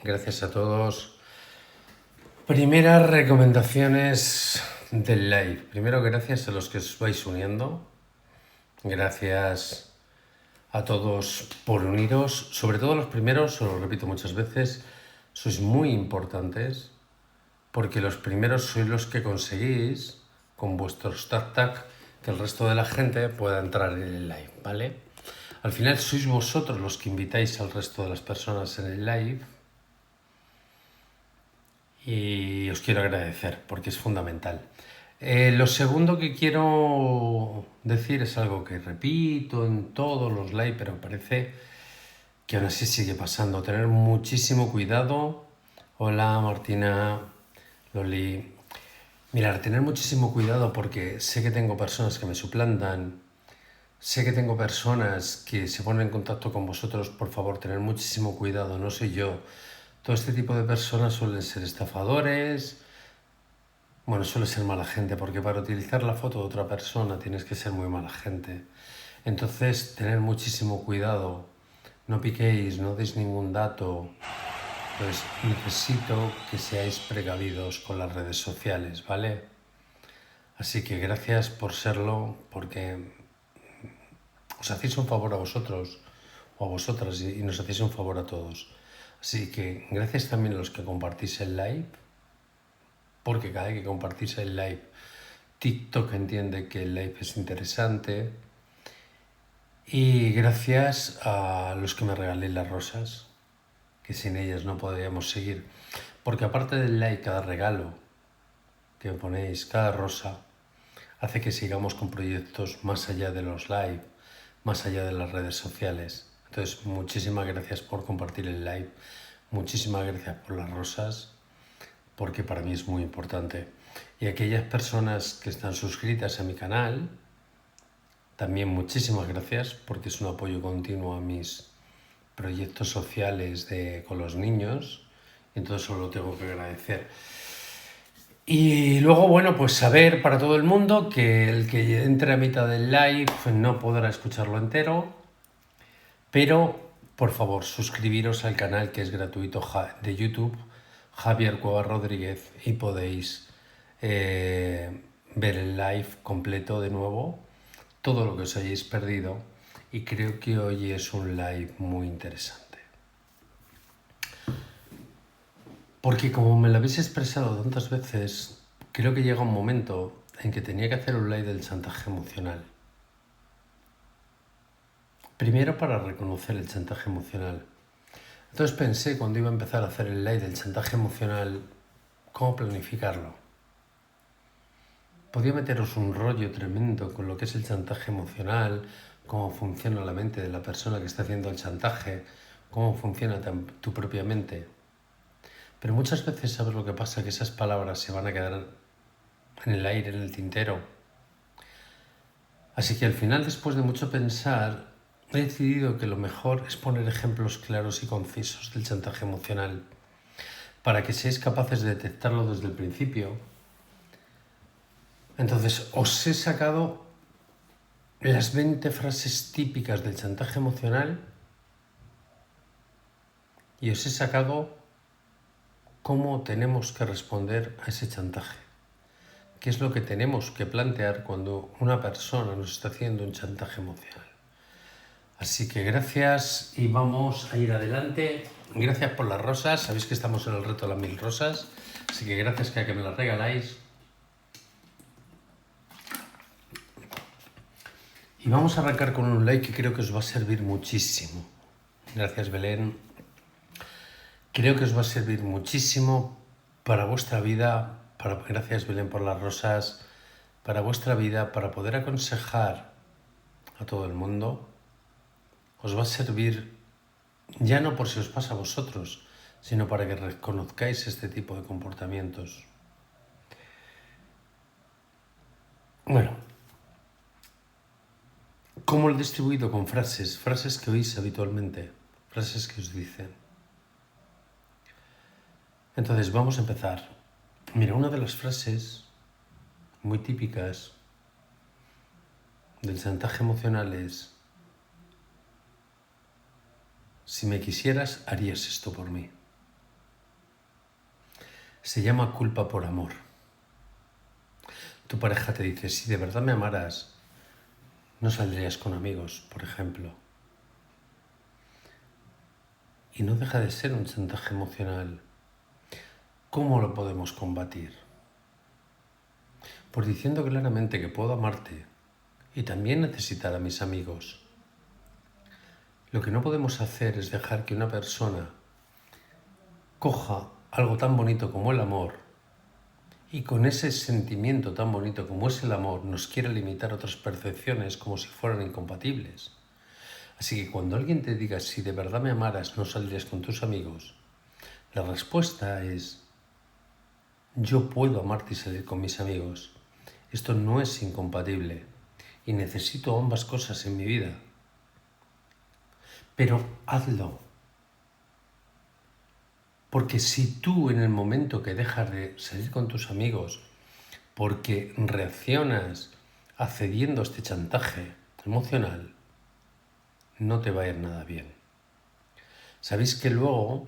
gracias a todos. Primeras recomendaciones del live. Primero, gracias a los que os vais uniendo. Gracias a todos por uniros. Sobre todo los primeros, os lo repito muchas veces, sois muy importantes porque los primeros sois los que conseguís con vuestros tac que el resto de la gente pueda entrar en el live, ¿vale? Al final sois vosotros los que invitáis al resto de las personas en el live y os quiero agradecer porque es fundamental. Lo segundo que quiero decir es algo que repito en todos los live, pero parece que aún así sigue pasando. Tener muchísimo cuidado. Hola Martina, Loli. Mirar, tener muchísimo cuidado porque sé que tengo personas que me suplantan. Sé que tengo personas que se ponen en contacto con vosotros. Por favor, tener muchísimo cuidado, no soy yo. Todo este tipo de personas suelen ser estafadores. Bueno, suele ser mala gente, porque para utilizar la foto de otra persona tienes que ser muy mala gente. Entonces, tener muchísimo cuidado. No piquéis, no deis ningún dato. Pues necesito que seáis precavidos con las redes sociales, ¿vale? Así que gracias por serlo, porque os hacéis un favor a vosotros o a vosotras y nos hacéis un favor a todos. Así que gracias también a los que compartís el live, porque cada vez que compartís el live, TikTok entiende que el live es interesante. Y gracias a los que me regaléis las rosas, que sin ellas no podríamos seguir. Porque aparte del like, cada regalo que me ponéis, cada rosa, hace que sigamos con proyectos más allá de los live, más allá de las redes sociales. Entonces, muchísimas gracias por compartir el live, muchísimas gracias por las rosas, porque para mí es muy importante. Y aquellas personas que están suscritas a mi canal, también muchísimas gracias, porque es un apoyo continuo a mis proyectos sociales con los niños, y entonces os lo tengo que agradecer. Y luego, bueno, pues saber para todo el mundo que el que entre a mitad del live no podrá escucharlo entero, pero por favor suscribiros al canal que es gratuito de YouTube, Javier Cueva Rodríguez, y podéis ver el live completo de nuevo, todo lo que os hayáis perdido, y creo que hoy es un live muy interesante. Porque como me lo habéis expresado tantas veces, creo que llega un momento en que tenía que hacer un live del chantaje emocional. Primero para reconocer el chantaje emocional. Entonces pensé cuando iba a empezar a hacer el live del chantaje emocional, cómo planificarlo. Podía meteros un rollo tremendo con lo que es el chantaje emocional, cómo funciona la mente de la persona que está haciendo el chantaje, cómo funciona tu propia mente. Pero muchas veces, ¿sabes lo que pasa? Que esas palabras se van a quedar en el aire, en el tintero. Así que al final, después de mucho pensar, he decidido que lo mejor es poner ejemplos claros y concisos del chantaje emocional para que seáis capaces de detectarlo desde el principio. Entonces, os he sacado las 20 frases típicas del chantaje emocional y os he sacado cómo tenemos que responder a ese chantaje. ¿Qué es lo que tenemos que plantear cuando una persona nos está haciendo un chantaje emocional? Así que gracias y vamos a ir adelante. Gracias por las rosas. Sabéis que estamos en el reto de las 1000 rosas. Así que gracias que me las regaláis. Y vamos a arrancar con un like que creo que os va a servir muchísimo. Gracias, Belén. Creo que os va a servir muchísimo para vuestra vida. Gracias, Belén, por las rosas. Para vuestra vida, para poder aconsejar a todo el mundo. Os va a servir ya no por si os pasa a vosotros, sino para que reconozcáis este tipo de comportamientos. Bueno, ¿cómo lo he distribuido? Con frases que oís habitualmente, frases que os dicen. Entonces vamos a empezar. Mira, una de las frases muy típicas del chantaje emocional es: si me quisieras, harías esto por mí. Se llama culpa por amor. Tu pareja te dice, si de verdad me amaras, no saldrías con amigos, por ejemplo. Y no deja de ser un chantaje emocional. ¿Cómo lo podemos combatir? Pues diciendo claramente que puedo amarte y también necesitar a mis amigos. Lo que no podemos hacer es dejar que una persona coja algo tan bonito como el amor y con ese sentimiento tan bonito como es el amor nos quiera limitar otras percepciones como si fueran incompatibles. Así que cuando alguien te diga si de verdad me amaras no saldrías con tus amigos, la respuesta es yo puedo amarte y salir con mis amigos. Esto no es incompatible y necesito ambas cosas en mi vida. Pero hazlo. Porque si tú en el momento que dejas de salir con tus amigos porque reaccionas accediendo a este chantaje emocional, no te va a ir nada bien. Sabéis que luego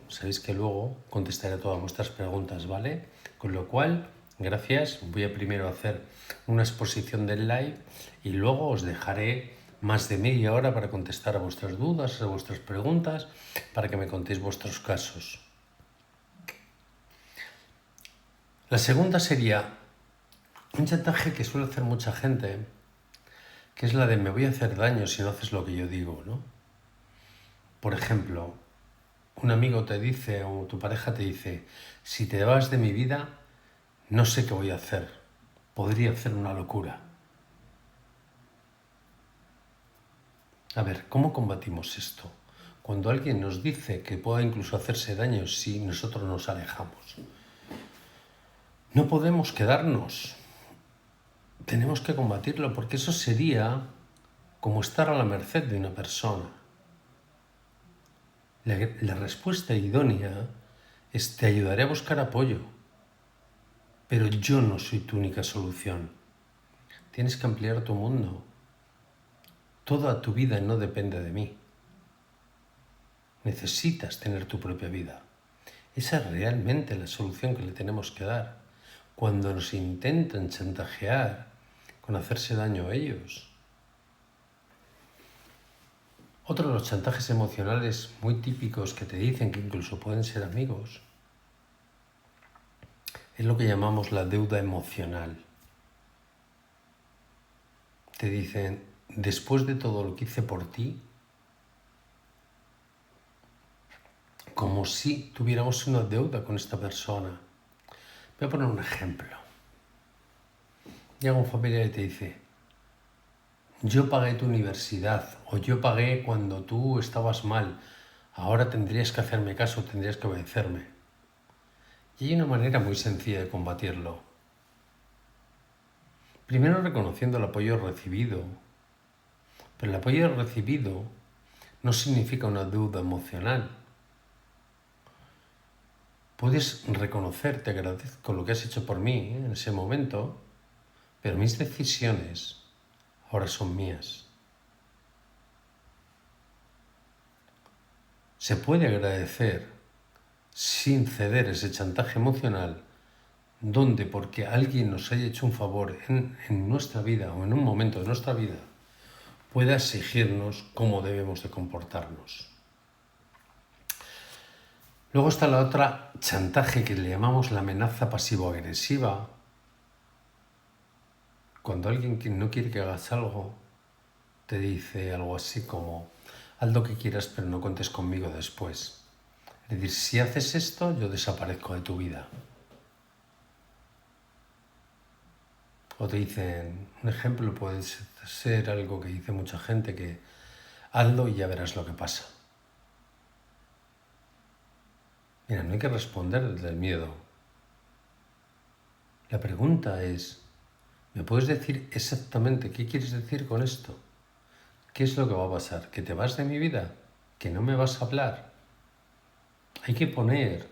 contestaré a todas vuestras preguntas, ¿vale? Con lo cual, gracias. Voy a primero hacer una exposición del live y luego os dejaré más de media hora para contestar a vuestras dudas, a vuestras preguntas, para que me contéis vuestros casos. La segunda sería un chantaje que suele hacer mucha gente, que es la de me voy a hacer daño si no haces lo que yo digo, ¿no? Por ejemplo, un amigo te dice o tu pareja te dice, si te vas de mi vida, no sé qué voy a hacer. Podría hacer una locura. A ver, ¿cómo combatimos esto? Cuando alguien nos dice que pueda incluso hacerse daño si nosotros nos alejamos. No podemos quedarnos. Tenemos que combatirlo porque eso sería como estar a la merced de una persona. La respuesta idónea es te ayudaré a buscar apoyo, pero yo no soy tu única solución. Tienes que ampliar tu mundo. Toda tu vida no depende de mí. Necesitas tener tu propia vida. Esa es realmente la solución que le tenemos que dar. Cuando nos intentan chantajear con hacerse daño a ellos. Otro de los chantajes emocionales muy típicos que te dicen que incluso pueden ser amigos es lo que llamamos la deuda emocional. Te dicen, después de todo lo que hice por ti, como si tuviéramos una deuda con esta persona. Voy a poner un ejemplo. Llega un familiar y te dice, yo pagué tu universidad o yo pagué cuando tú estabas mal, ahora tendrías que hacerme caso, tendrías que obedecerme. Y hay una manera muy sencilla de combatirlo. Primero reconociendo el apoyo recibido, pero el apoyo recibido no significa una deuda emocional. Puedes reconocer, te agradezco lo que has hecho por mí en ese momento, pero mis decisiones ahora son mías. Se puede agradecer sin ceder ese chantaje emocional, donde porque alguien nos haya hecho un favor en nuestra vida o en un momento de nuestra vida, pueda exigirnos cómo debemos de comportarnos. Luego está la otra chantaje que le llamamos la amenaza pasivo-agresiva. Cuando alguien que no quiere que hagas algo, te dice algo así como, haz lo que quieras pero no cuentes conmigo después. Es decir, si haces esto, yo desaparezco de tu vida. O te dicen, un ejemplo puede ser algo que dice mucha gente, que hazlo y ya verás lo que pasa. Mira, no hay que responder desde el miedo. La pregunta es, ¿me puedes decir exactamente qué quieres decir con esto? ¿Qué es lo que va a pasar? ¿Que te vas de mi vida? ¿Que no me vas a hablar? Hay que poner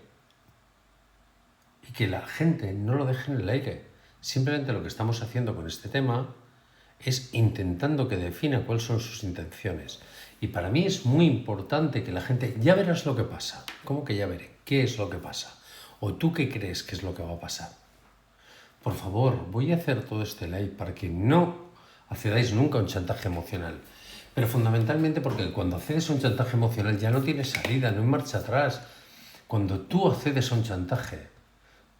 y que la gente no lo deje en el aire. Simplemente lo que estamos haciendo con este tema es intentando que defina cuáles son sus intenciones. Y para mí es muy importante que la gente, ya verás lo que pasa. ¿Cómo que ya veré? ¿Qué es lo que pasa? ¿O tú qué crees que es lo que va a pasar? Por favor, voy a hacer todo este live para que no accedáis nunca a un chantaje emocional. Pero fundamentalmente porque cuando accedes a un chantaje emocional ya no tienes salida, no hay marcha atrás. Cuando tú accedes a un chantaje,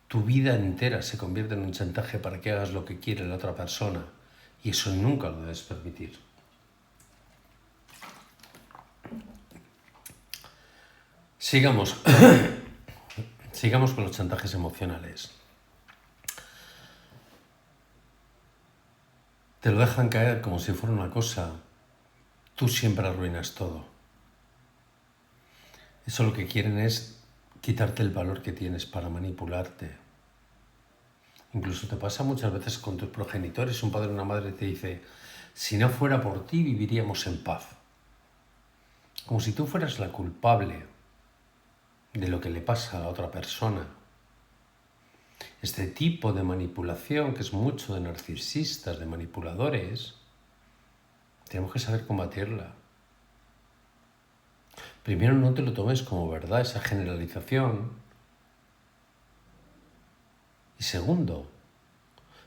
tu vida entera se convierte en un chantaje para que hagas lo que quiere la otra persona. Y eso nunca lo debes permitir. Sigamos. Sigamos con los chantajes emocionales. Te lo dejan caer como si fuera una cosa. Tú siempre arruinas todo. Eso lo que quieren es quitarte el valor que tienes para manipularte. Incluso te pasa muchas veces con tus progenitores. Un padre o una madre te dice, si no fuera por ti viviríamos en paz. Como si tú fueras la culpable de lo que le pasa a la otra persona. Este tipo de manipulación, que es mucho de narcisistas, de manipuladores, tenemos que saber combatirla. Primero, no te lo tomes como verdad, esa generalización. Y segundo,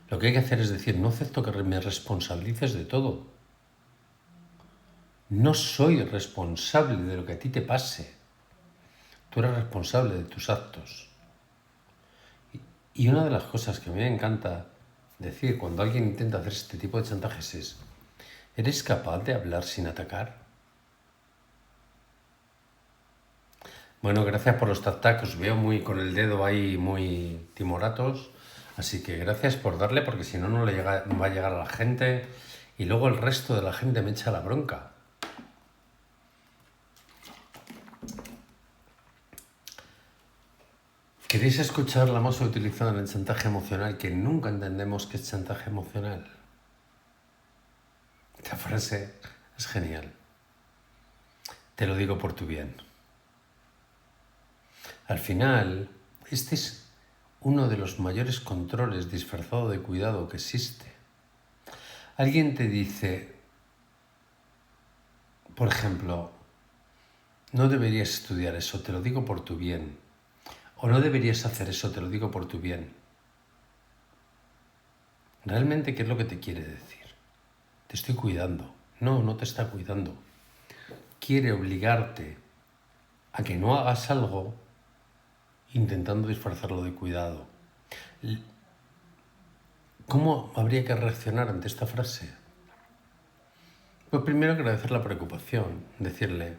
lo que hay que hacer es decir, no acepto que me responsabilices de todo. No soy responsable de lo que a ti te pase. Tú eres responsable de tus actos. Y una de las cosas que a mí me encanta decir cuando alguien intenta hacer este tipo de chantajes es, ¿eres capaz de hablar sin atacar? Bueno, gracias por los tac-tac, os veo muy con el dedo ahí muy timoratos, así que gracias por darle porque si no, no va a llegar a la gente y luego el resto de la gente me echa la bronca. ¿Queréis escuchar la más utilizada en el chantaje emocional que nunca entendemos que es chantaje emocional? Esta frase es genial. Te lo digo por tu bien. Al final, este es uno de los mayores controles disfrazado de cuidado que existe. Alguien te dice, por ejemplo, no deberías estudiar eso, te lo digo por tu bien. O no deberías hacer eso, te lo digo por tu bien. ¿Realmente qué es lo que te quiere decir? Te estoy cuidando. No, no te está cuidando. Quiere obligarte a que no hagas algo intentando disfrazarlo de cuidado. ¿Cómo habría que reaccionar ante esta frase? Pues primero agradecer la preocupación, decirle,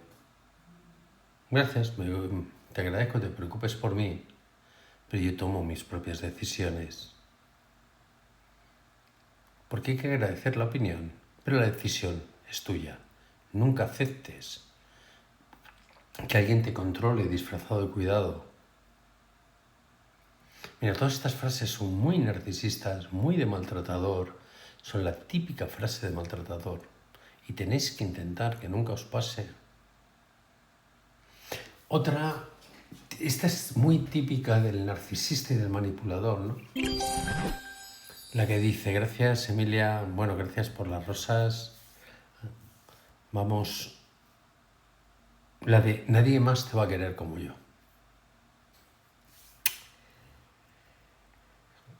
gracias, te agradezco que te preocupes por mí, pero yo tomo mis propias decisiones. Porque hay que agradecer la opinión, pero la decisión es tuya. Nunca aceptes que alguien te controle disfrazado de cuidado. Mira, todas estas frases son muy narcisistas, muy de maltratador, son la típica frase de maltratador y tenéis que intentar que nunca os pase. Otra, esta es muy típica del narcisista y del manipulador, ¿no? La que dice, gracias Emilia, bueno, gracias por las rosas, vamos, la de nadie más te va a querer como yo.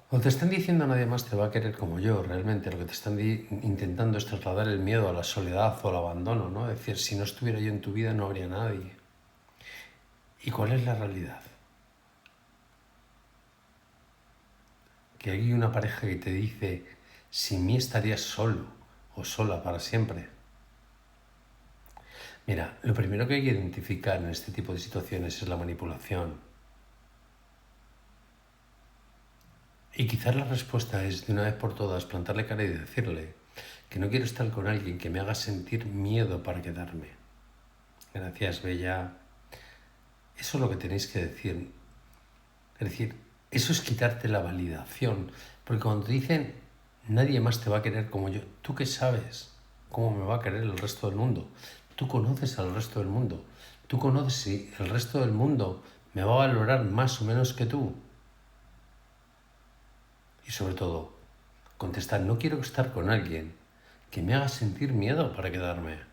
Cuando te están diciendo nadie más te va a querer como yo, realmente lo que te están intentando es trasladar el miedo a la soledad o al abandono, ¿no? Es decir, si no estuviera yo en tu vida no habría nadie. ¿Y cuál es la realidad? Que hay una pareja que te dice, sin mí estarías solo o sola para siempre. Mira, lo primero que hay que identificar en este tipo de situaciones es la manipulación. Y quizás la respuesta es, de una vez por todas, plantarle cara y decirle que no quiero estar con alguien que me haga sentir miedo para quedarme. Gracias, Bella. Eso es lo que tenéis que decir. Es decir, eso es quitarte la validación. Porque cuando te dicen, nadie más te va a querer como yo, ¿tú qué sabes? ¿Cómo me va a querer el resto del mundo? Tú conoces al resto del mundo. Tú conoces si el resto del mundo me va a valorar más o menos que tú. Y sobre todo, contestar, no quiero estar con alguien que me haga sentir miedo para quedarme.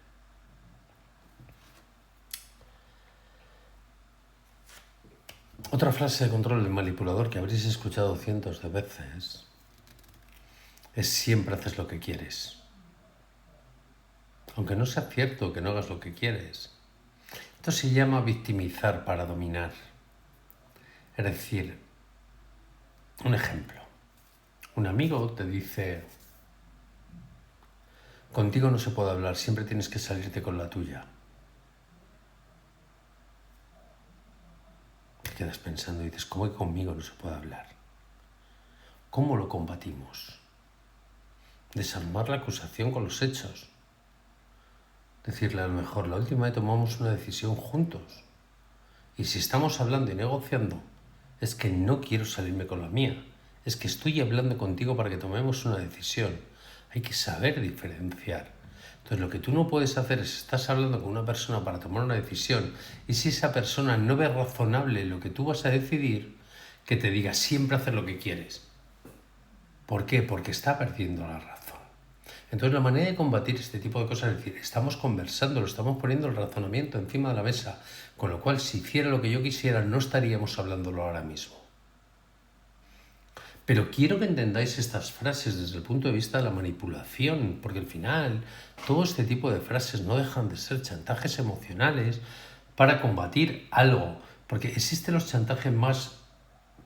Otra frase de control del manipulador que habréis escuchado cientos de veces es siempre haces lo que quieres. Aunque no sea cierto que no hagas lo que quieres. Esto se llama victimizar para dominar. Es decir, un ejemplo. Un amigo te dice, contigo no se puede hablar, siempre tienes que salirte con la tuya. Te quedas pensando y dices, ¿cómo que conmigo no se puede hablar? ¿Cómo lo combatimos? Desarmar la acusación con los hechos. Decirle a lo mejor, la última vez tomamos una decisión juntos. Y si estamos hablando y negociando, es que no quiero salirme con la mía. Es que estoy hablando contigo para que tomemos una decisión. Hay que saber diferenciar. Entonces lo que tú no puedes hacer es, estás hablando con una persona para tomar una decisión, y si esa persona no ve razonable lo que tú vas a decidir, que te diga siempre hacer lo que quieres. ¿Por qué? Porque está perdiendo la razón. Entonces la manera de combatir este tipo de cosas es decir, estamos conversando, lo estamos poniendo el razonamiento encima de la mesa, con lo cual si hiciera lo que yo quisiera no estaríamos hablándolo ahora mismo. Pero quiero que entendáis estas frases desde el punto de vista de la manipulación, porque al final todo este tipo de frases no dejan de ser chantajes emocionales para combatir algo, porque existen los chantajes más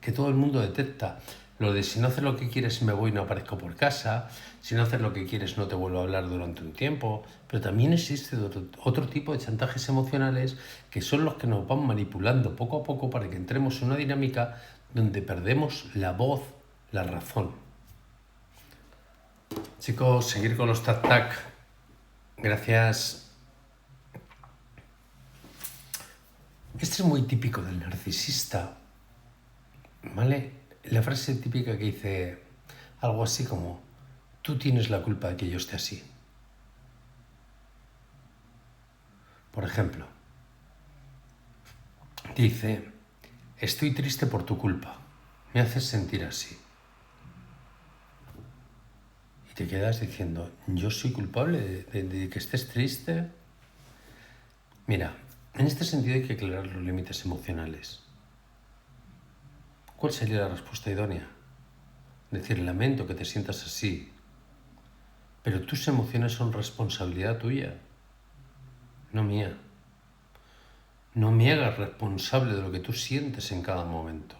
que todo el mundo detecta. Lo de si no haces lo que quieres me voy y no aparezco por casa, si no haces lo que quieres no te vuelvo a hablar durante un tiempo, pero también existe otro tipo de chantajes emocionales que son los que nos van manipulando poco a poco para que entremos en una dinámica donde perdemos la voz, la razón. Chicos, seguir con los tac-tac. Gracias. Este es muy típico del narcisista, ¿vale? La frase típica que dice algo así como, tú tienes la culpa de que yo esté así. Por ejemplo, dice, estoy triste por tu culpa, me haces sentir así. Y te quedas diciendo, ¿yo soy culpable de que estés triste? Mira, en este sentido hay que aclarar los límites emocionales. ¿Cuál sería la respuesta idónea? Decir, lamento que te sientas así, pero tus emociones son responsabilidad tuya, no mía. No me hagas responsable de lo que tú sientes en cada momento.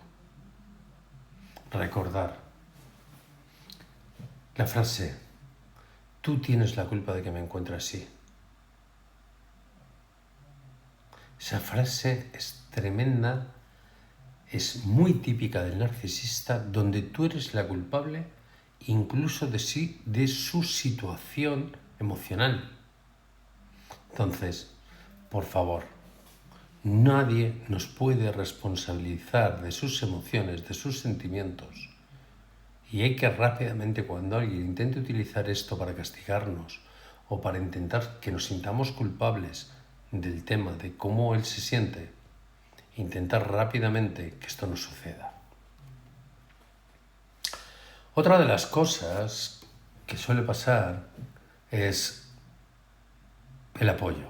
Recordar la frase, tú tienes la culpa de que me encuentre así. Esa frase es tremenda, es muy típica del narcisista, donde tú eres la culpable incluso de su situación emocional. Entonces, por favor, nadie nos puede responsabilizar de sus emociones, de sus sentimientos. Y hay que rápidamente, cuando alguien intente utilizar esto para castigarnos o para intentar que nos sintamos culpables del tema de cómo él se siente, intentar rápidamente que esto no suceda. Otra de las cosas que suele pasar es el apoyo,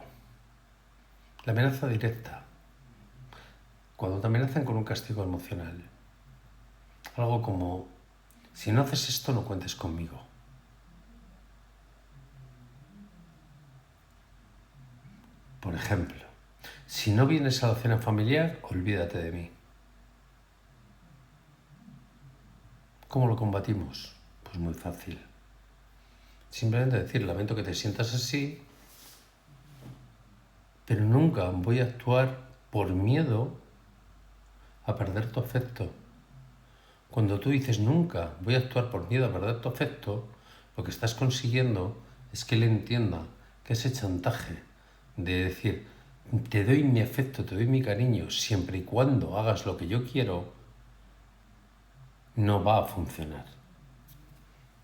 la amenaza directa. Cuando te amenazan con un castigo emocional, algo como, si no haces esto no cuentes conmigo. Por ejemplo, si no vienes a la cena familiar, olvídate de mí. ¿Cómo lo combatimos? Pues muy fácil. Simplemente decir, lamento que te sientas así, pero nunca voy a actuar por miedo a perder tu afecto. Cuando tú dices nunca voy a actuar por miedo a perder tu afecto, lo que estás consiguiendo es que él entienda que ese chantaje de decir, te doy mi afecto, te doy mi cariño, siempre y cuando hagas lo que yo quiero, no va a funcionar.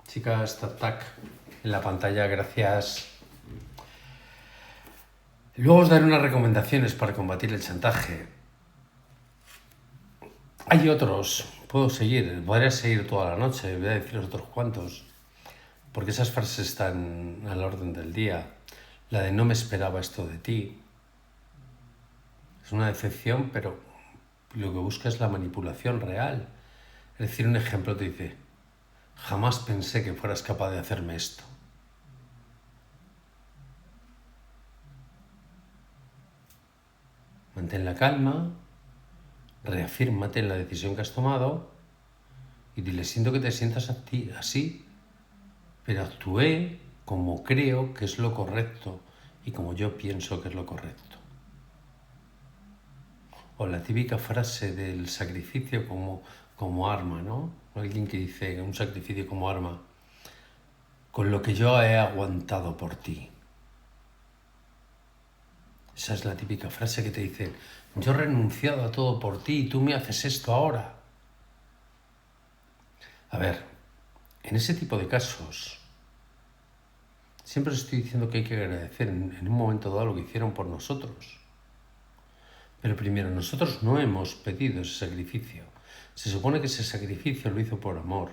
Chicas, tac, en la pantalla, gracias. Luego os daré unas recomendaciones para combatir el chantaje. Hay otros, podría seguir toda la noche, voy a deciros otros cuantos, porque esas frases están a la orden del día. La de no me esperaba esto de ti. Es una decepción, pero lo que busca es la manipulación real. Es decir, un ejemplo te dice, jamás pensé que fueras capaz de hacerme esto. Mantén la calma, reafírmate en la decisión que has tomado y dile, siento que te sientas así, pero actué como creo que es lo correcto y como yo pienso que es lo correcto. O la típica frase del sacrificio como arma, ¿no? Alguien que dice un sacrificio como arma, con lo que yo he aguantado por ti. Esa es la típica frase que te dice, yo he renunciado a todo por ti y tú me haces esto ahora. A ver, en ese tipo de casos, siempre os estoy diciendo que hay que agradecer en un momento dado lo que hicieron por nosotros. Pero primero, nosotros no hemos pedido ese sacrificio. Se supone que ese sacrificio lo hizo por amor,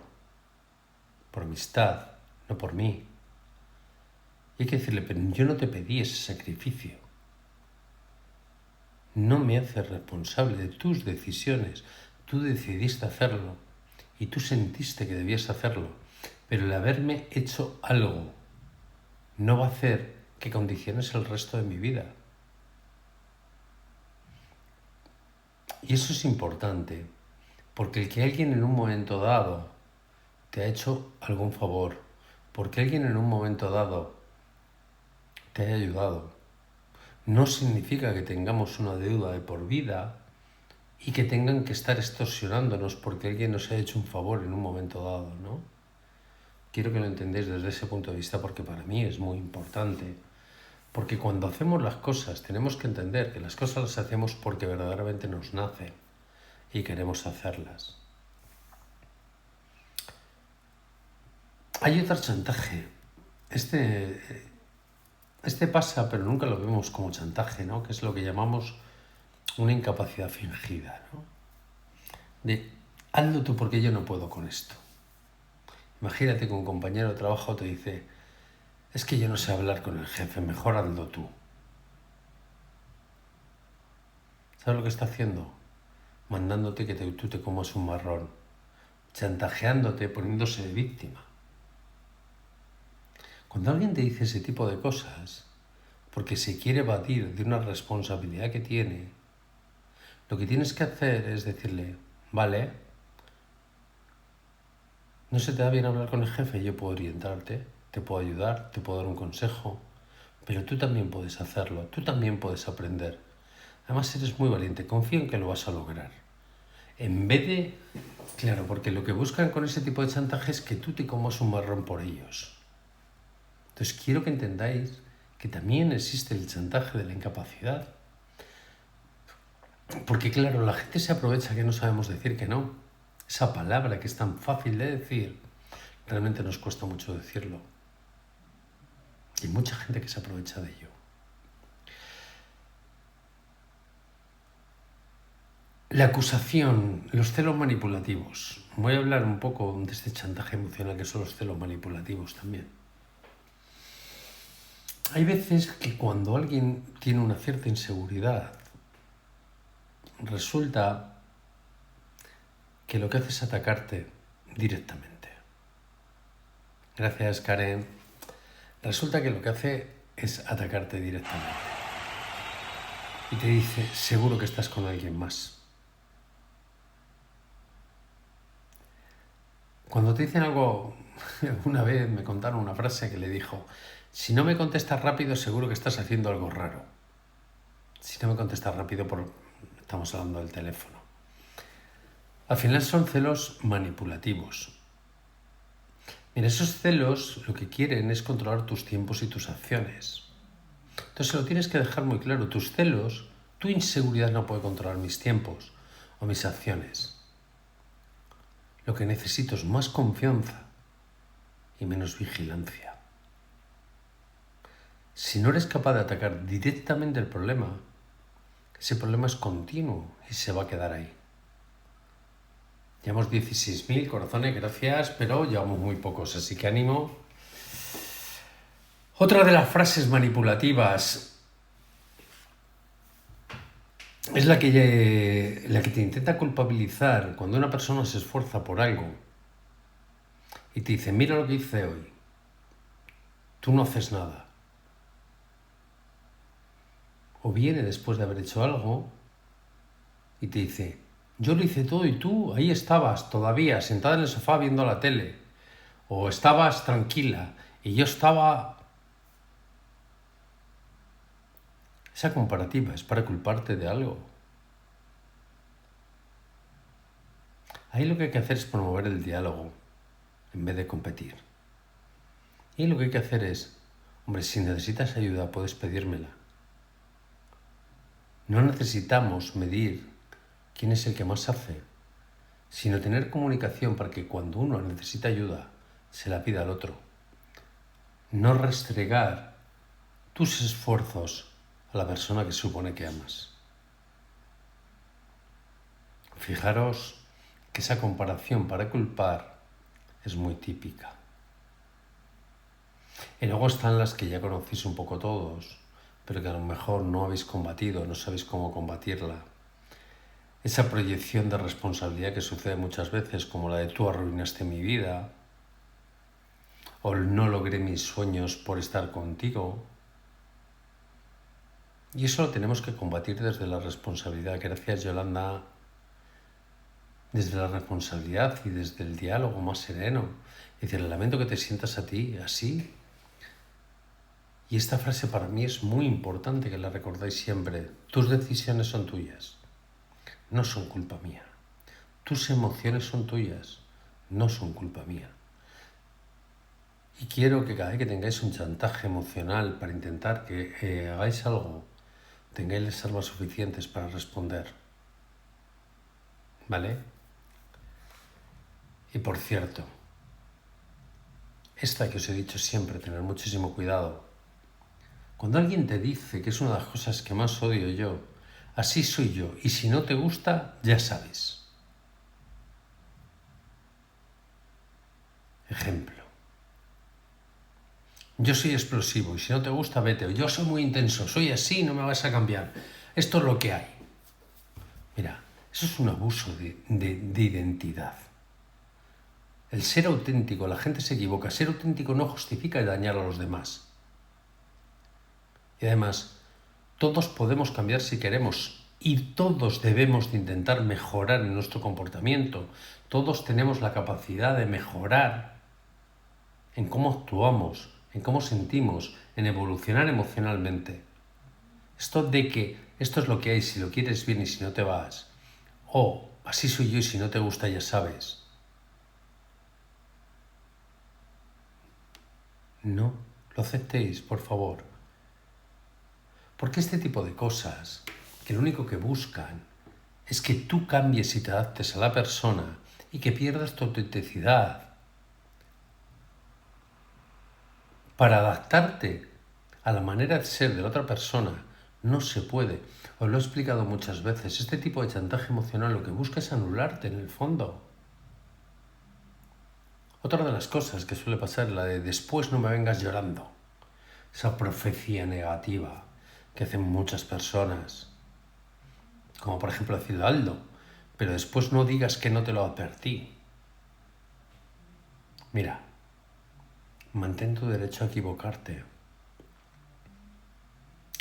por amistad, no por mí. Y hay que decirle, pero yo no te pedí ese sacrificio. No me haces responsable de tus decisiones. Tú decidiste hacerlo y tú sentiste que debías hacerlo. Pero el haberme hecho algo no va a hacer que condiciones el resto de mi vida. Y eso es importante, porque el que alguien en un momento dado te ha hecho algún favor, porque alguien en un momento dado te haya ayudado, no significa que tengamos una deuda de por vida y que tengan que estar extorsionándonos porque alguien nos ha hecho un favor en un momento dado, ¿no? Quiero que lo entendáis desde ese punto de vista porque para mí es muy importante. Porque cuando hacemos las cosas tenemos que entender que las cosas las hacemos porque verdaderamente nos nacen y queremos hacerlas. Hay otro chantaje. Este pasa, pero nunca lo vemos como chantaje, ¿no? Que es lo que llamamos una incapacidad fingida, ¿no? De, hazlo tú porque yo no puedo con esto. Imagínate que un compañero de trabajo te dice, es que yo no sé hablar con el jefe, mejor hazlo tú. ¿Sabes lo que está haciendo? Mandándote que tú te comas un marrón, chantajeándote, poniéndose de víctima. Cuando alguien te dice ese tipo de cosas, porque se quiere evadir de una responsabilidad que tiene, lo que tienes que hacer es decirle, vale, no se te da bien hablar con el jefe, yo puedo orientarte, te puedo ayudar, te puedo dar un consejo, pero tú también puedes hacerlo, tú también puedes aprender. Además eres muy valiente, confío en que lo vas a lograr. En vez de, claro, porque lo que buscan con ese tipo de chantaje es que tú te comas un marrón por ellos. Entonces quiero que entendáis que también existe el chantaje de la incapacidad. Porque claro, la gente se aprovecha que no sabemos decir que no. Esa palabra que es tan fácil de decir, realmente nos cuesta mucho decirlo. Y hay mucha gente que se aprovecha de ello. La acusación, los celos manipulativos. Voy a hablar un poco de este chantaje emocional que son los celos manipulativos también. Hay veces que cuando alguien tiene una cierta inseguridad, resulta que lo que hace es atacarte directamente. Gracias, Karen. Resulta que lo que hace es atacarte directamente. Y te dice, seguro que estás con alguien más. Cuando te dicen algo, una vez me contaron una frase que le dijo, si no me contestas rápido, seguro que estás haciendo algo raro. Si no me contestas rápido, estamos hablando del teléfono. Al final son celos manipulativos. Mira, esos celos lo que quieren es controlar tus tiempos y tus acciones. Entonces lo tienes que dejar muy claro. Tus celos, tu inseguridad no puede controlar mis tiempos o mis acciones. Lo que necesito es más confianza y menos vigilancia. Si no eres capaz de atacar directamente el problema, ese problema es continuo y se va a quedar ahí. Llevamos 16.000 corazones, gracias, pero llevamos muy pocos, así que ánimo. Otra de las frases manipulativas. es la que te intenta culpabilizar cuando una persona se esfuerza por algo y te dice, mira lo que hice hoy, tú no haces nada. O viene después de haber hecho algo y te dice, yo lo hice todo y tú ahí estabas todavía sentada en el sofá viendo la tele. O estabas tranquila y yo estaba... Esa comparativa es para culparte de algo. Ahí lo que hay que hacer es promover el diálogo en vez de competir. Y lo que hay que hacer es, hombre, si necesitas ayuda puedes pedírmela. No necesitamos medir quién es el que más hace, sino tener comunicación para que cuando uno necesita ayuda, se la pida al otro. No restregar tus esfuerzos a la persona que supone que amas. Fijaros que esa comparación para culpar es muy típica. Y luego están las que ya conocéis un poco todos, pero que a lo mejor no habéis combatido, no sabéis cómo combatirla. Esa proyección de responsabilidad que sucede muchas veces, como la de tú arruinaste mi vida, o el no logré mis sueños por estar contigo. Y eso lo tenemos que combatir desde la responsabilidad. Gracias, Yolanda. Desde la responsabilidad y desde el diálogo más sereno. Es decir, lamento que te sientas a ti así. Y esta frase para mí es muy importante que la recordáis siempre. Tus decisiones son tuyas, no son culpa mía. Tus emociones son tuyas, no son culpa mía. Y quiero que cada vez que tengáis un chantaje emocional para intentar que hagáis algo, tengáis las armas suficientes para responder. ¿Vale? Y por cierto, esta que os he dicho siempre, tener muchísimo cuidado. Cuando alguien te dice que es una de las cosas que más odio yo, así soy yo, y si no te gusta, ya sabes. Ejemplo. Yo soy explosivo y si no te gusta, vete. O yo soy muy intenso, soy así, no me vas a cambiar. Esto es lo que hay. Mira, eso es un abuso de identidad. El ser auténtico, la gente se equivoca. Ser auténtico no justifica dañar a los demás. Y además, todos podemos cambiar si queremos y todos debemos de intentar mejorar en nuestro comportamiento. Todos tenemos la capacidad de mejorar en cómo actuamos, en cómo sentimos, en evolucionar emocionalmente. Esto de que esto es lo que hay, si lo quieres bien y si no te vas, o así soy yo y si no te gusta ya sabes. No lo aceptéis, por favor. Porque este tipo de cosas, que lo único que buscan es que tú cambies y te adaptes a la persona y que pierdas tu autenticidad para adaptarte a la manera de ser de la otra persona, no se puede. Os lo he explicado muchas veces. Este tipo de chantaje emocional lo que busca es anularte en el fondo. Otra de las cosas que suele pasar es la de después no me vengas llorando. Esa profecía negativa que hacen muchas personas. Como por ejemplo decir Aldo, pero después no digas que no te lo advertí. Mira, mantén tu derecho a equivocarte.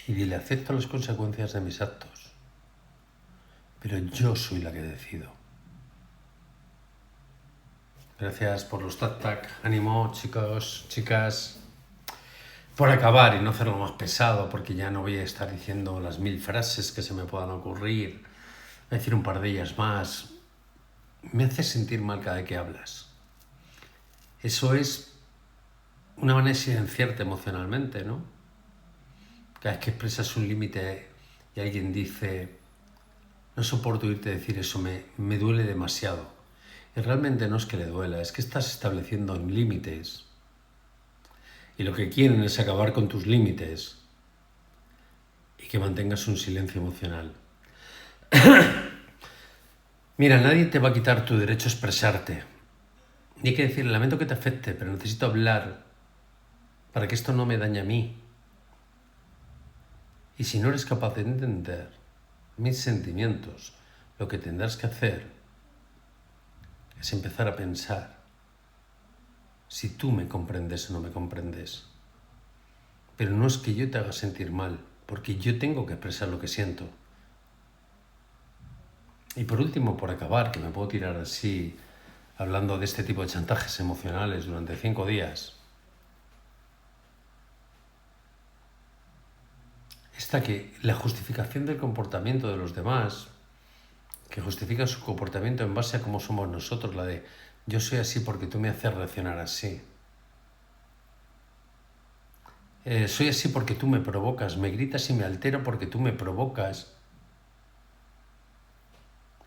Y dile, acepto las consecuencias de mis actos, pero yo soy la que decido. Gracias por los tac-tac. Ánimo, chicos, chicas. Por acabar y no hacerlo más pesado, porque ya no voy a estar diciendo las 1000 frases que se me puedan ocurrir. Voy a decir un par de ellas más. Me hace sentir mal cada vez que hablas. Eso es una manera de silenciarte emocionalmente, ¿no? Cada vez que expresas un límite y alguien dice, no soporto oírte decir eso, me duele demasiado. Y realmente no es que le duela, es que estás estableciendo límites. Y lo que quieren es acabar con tus límites y que mantengas un silencio emocional. Mira, nadie te va a quitar tu derecho a expresarte. Y hay que decir, lamento que te afecte, pero necesito hablar para que esto no me dañe a mí. Y si no eres capaz de entender, mis sentimientos, lo que tendrás que hacer es empezar a pensar si tú me comprendes o no me comprendes. Pero no es que yo te haga sentir mal, porque yo tengo que expresar lo que siento. Y por último, por acabar, que me puedo tirar así, hablando de este tipo de chantajes emocionales durante 5 días, está que la justificación del comportamiento de los demás, que justifican su comportamiento en base a cómo somos nosotros, la de yo soy así porque tú me haces reaccionar así. Soy así porque tú me provocas, me gritas y me altero porque tú me provocas.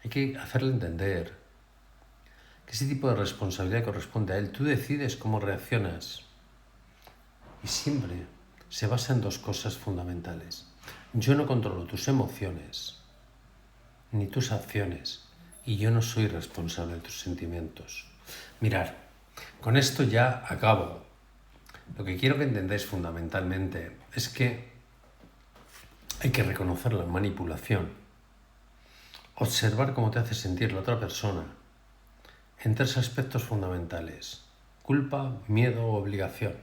Hay que hacerle entender que ese tipo de responsabilidad corresponde a él. Tú decides cómo reaccionas. Y siempre se basa en 2 cosas fundamentales. Yo no controlo tus emociones ni tus acciones y yo no soy responsable de tus sentimientos. Mirad, con esto ya acabo. Lo que quiero que entendáis fundamentalmente es que hay que reconocer la manipulación, observar cómo te hace sentir la otra persona en 3 aspectos fundamentales: culpa, miedo o obligación.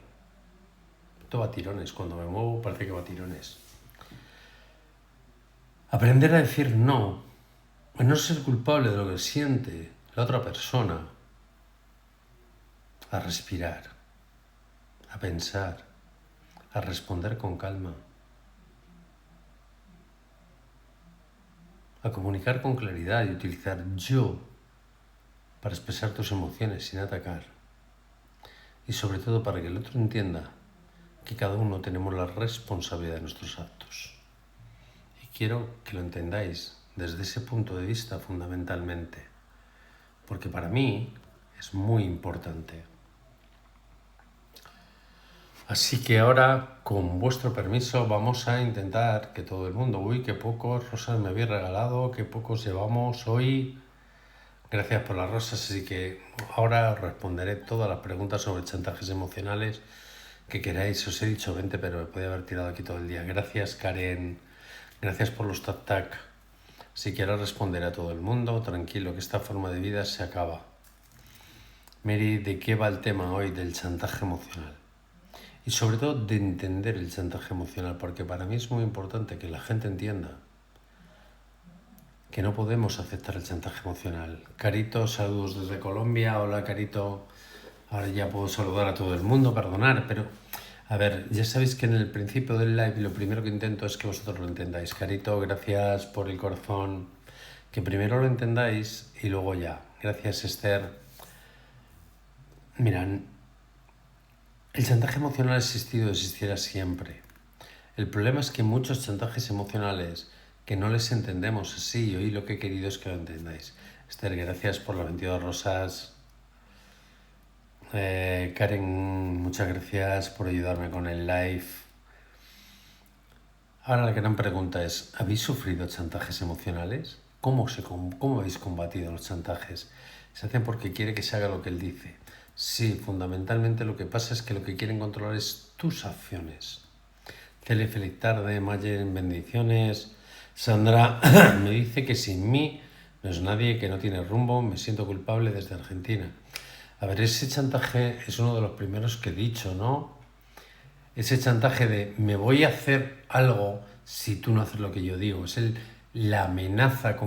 Esto va a tirones, cuando me muevo parece que va a tirones. Aprender a decir no, a no ser culpable de lo que siente la otra persona, a respirar, a pensar, a responder con calma, a comunicar con claridad y utilizar yo para expresar tus emociones sin atacar. Y sobre todo para que el otro entienda que cada uno tenemos la responsabilidad de nuestros actos. Y quiero que lo entendáis desde ese punto de vista fundamentalmente, porque para mí es muy importante. Así que ahora, con vuestro permiso, vamos a intentar que todo el mundo... Uy, qué pocos rosas me habéis regalado, qué pocos llevamos hoy. Gracias por las rosas, así que ahora os responderé todas las preguntas sobre chantajes emocionales que queráis. Os he dicho 20, pero me podía haber tirado aquí todo el día. Gracias, Karen. Gracias por los tac-tac. Si quiero responder a todo el mundo, tranquilo, que esta forma de vida se acaba. Mary, ¿de qué va el tema hoy del chantaje emocional? Y sobre todo de entender el chantaje emocional, porque para mí es muy importante que la gente entienda que no podemos aceptar el chantaje emocional. Carito, saludos desde Colombia. Hola, Carito. Ahora ya puedo saludar a todo el mundo, perdonar, pero... A ver, ya sabéis que en el principio del live lo primero que intento es que vosotros lo entendáis. Carito, gracias por el corazón. Que primero lo entendáis y luego ya. Gracias, Esther. Mirad, el chantaje emocional ha existido y existirá siempre. El problema es que muchos chantajes emocionales que no les entendemos así, y hoy lo que he querido es que lo entendáis. Esther, gracias por las 22 rosas. Karen, muchas gracias por ayudarme con el live. Ahora la gran pregunta es, ¿habéis sufrido chantajes emocionales? ¿Cómo habéis combatido los chantajes? ¿Se hacen porque quiere que se haga lo que él dice? Sí, fundamentalmente lo que pasa es que lo que quieren controlar es tus acciones. Cele, feliz tarde. Mayen, bendiciones. Sandra me dice que sin mí no es nadie, que no tiene rumbo, me siento culpable desde Argentina. A ver, ese chantaje es uno de los primeros que he dicho, ¿no? Ese chantaje de me voy a hacer algo si tú no haces lo que yo digo. Es la amenaza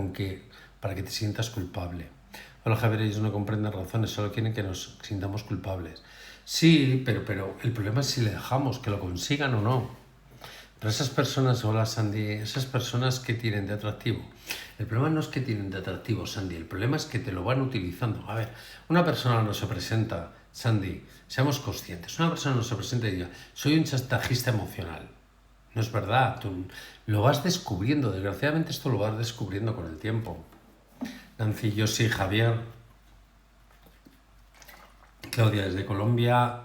para que te sientas culpable. Hola, Javier, ellos no comprenden razones, solo quieren que nos sintamos culpables. Sí, pero el problema es si le dejamos que lo consigan o no. Pero esas personas, hola Sandy, esas personas que tienen de atractivo, el problema no es que tienen de atractivo, Sandy, el problema es que te lo van utilizando. A ver, una persona no se presenta, Sandy, seamos conscientes, una persona no se presenta y diga, soy un chantajista emocional. No es verdad, tú lo vas descubriendo, desgraciadamente esto lo vas descubriendo con el tiempo. Nancy, yo sí, Javier, Claudia desde Colombia.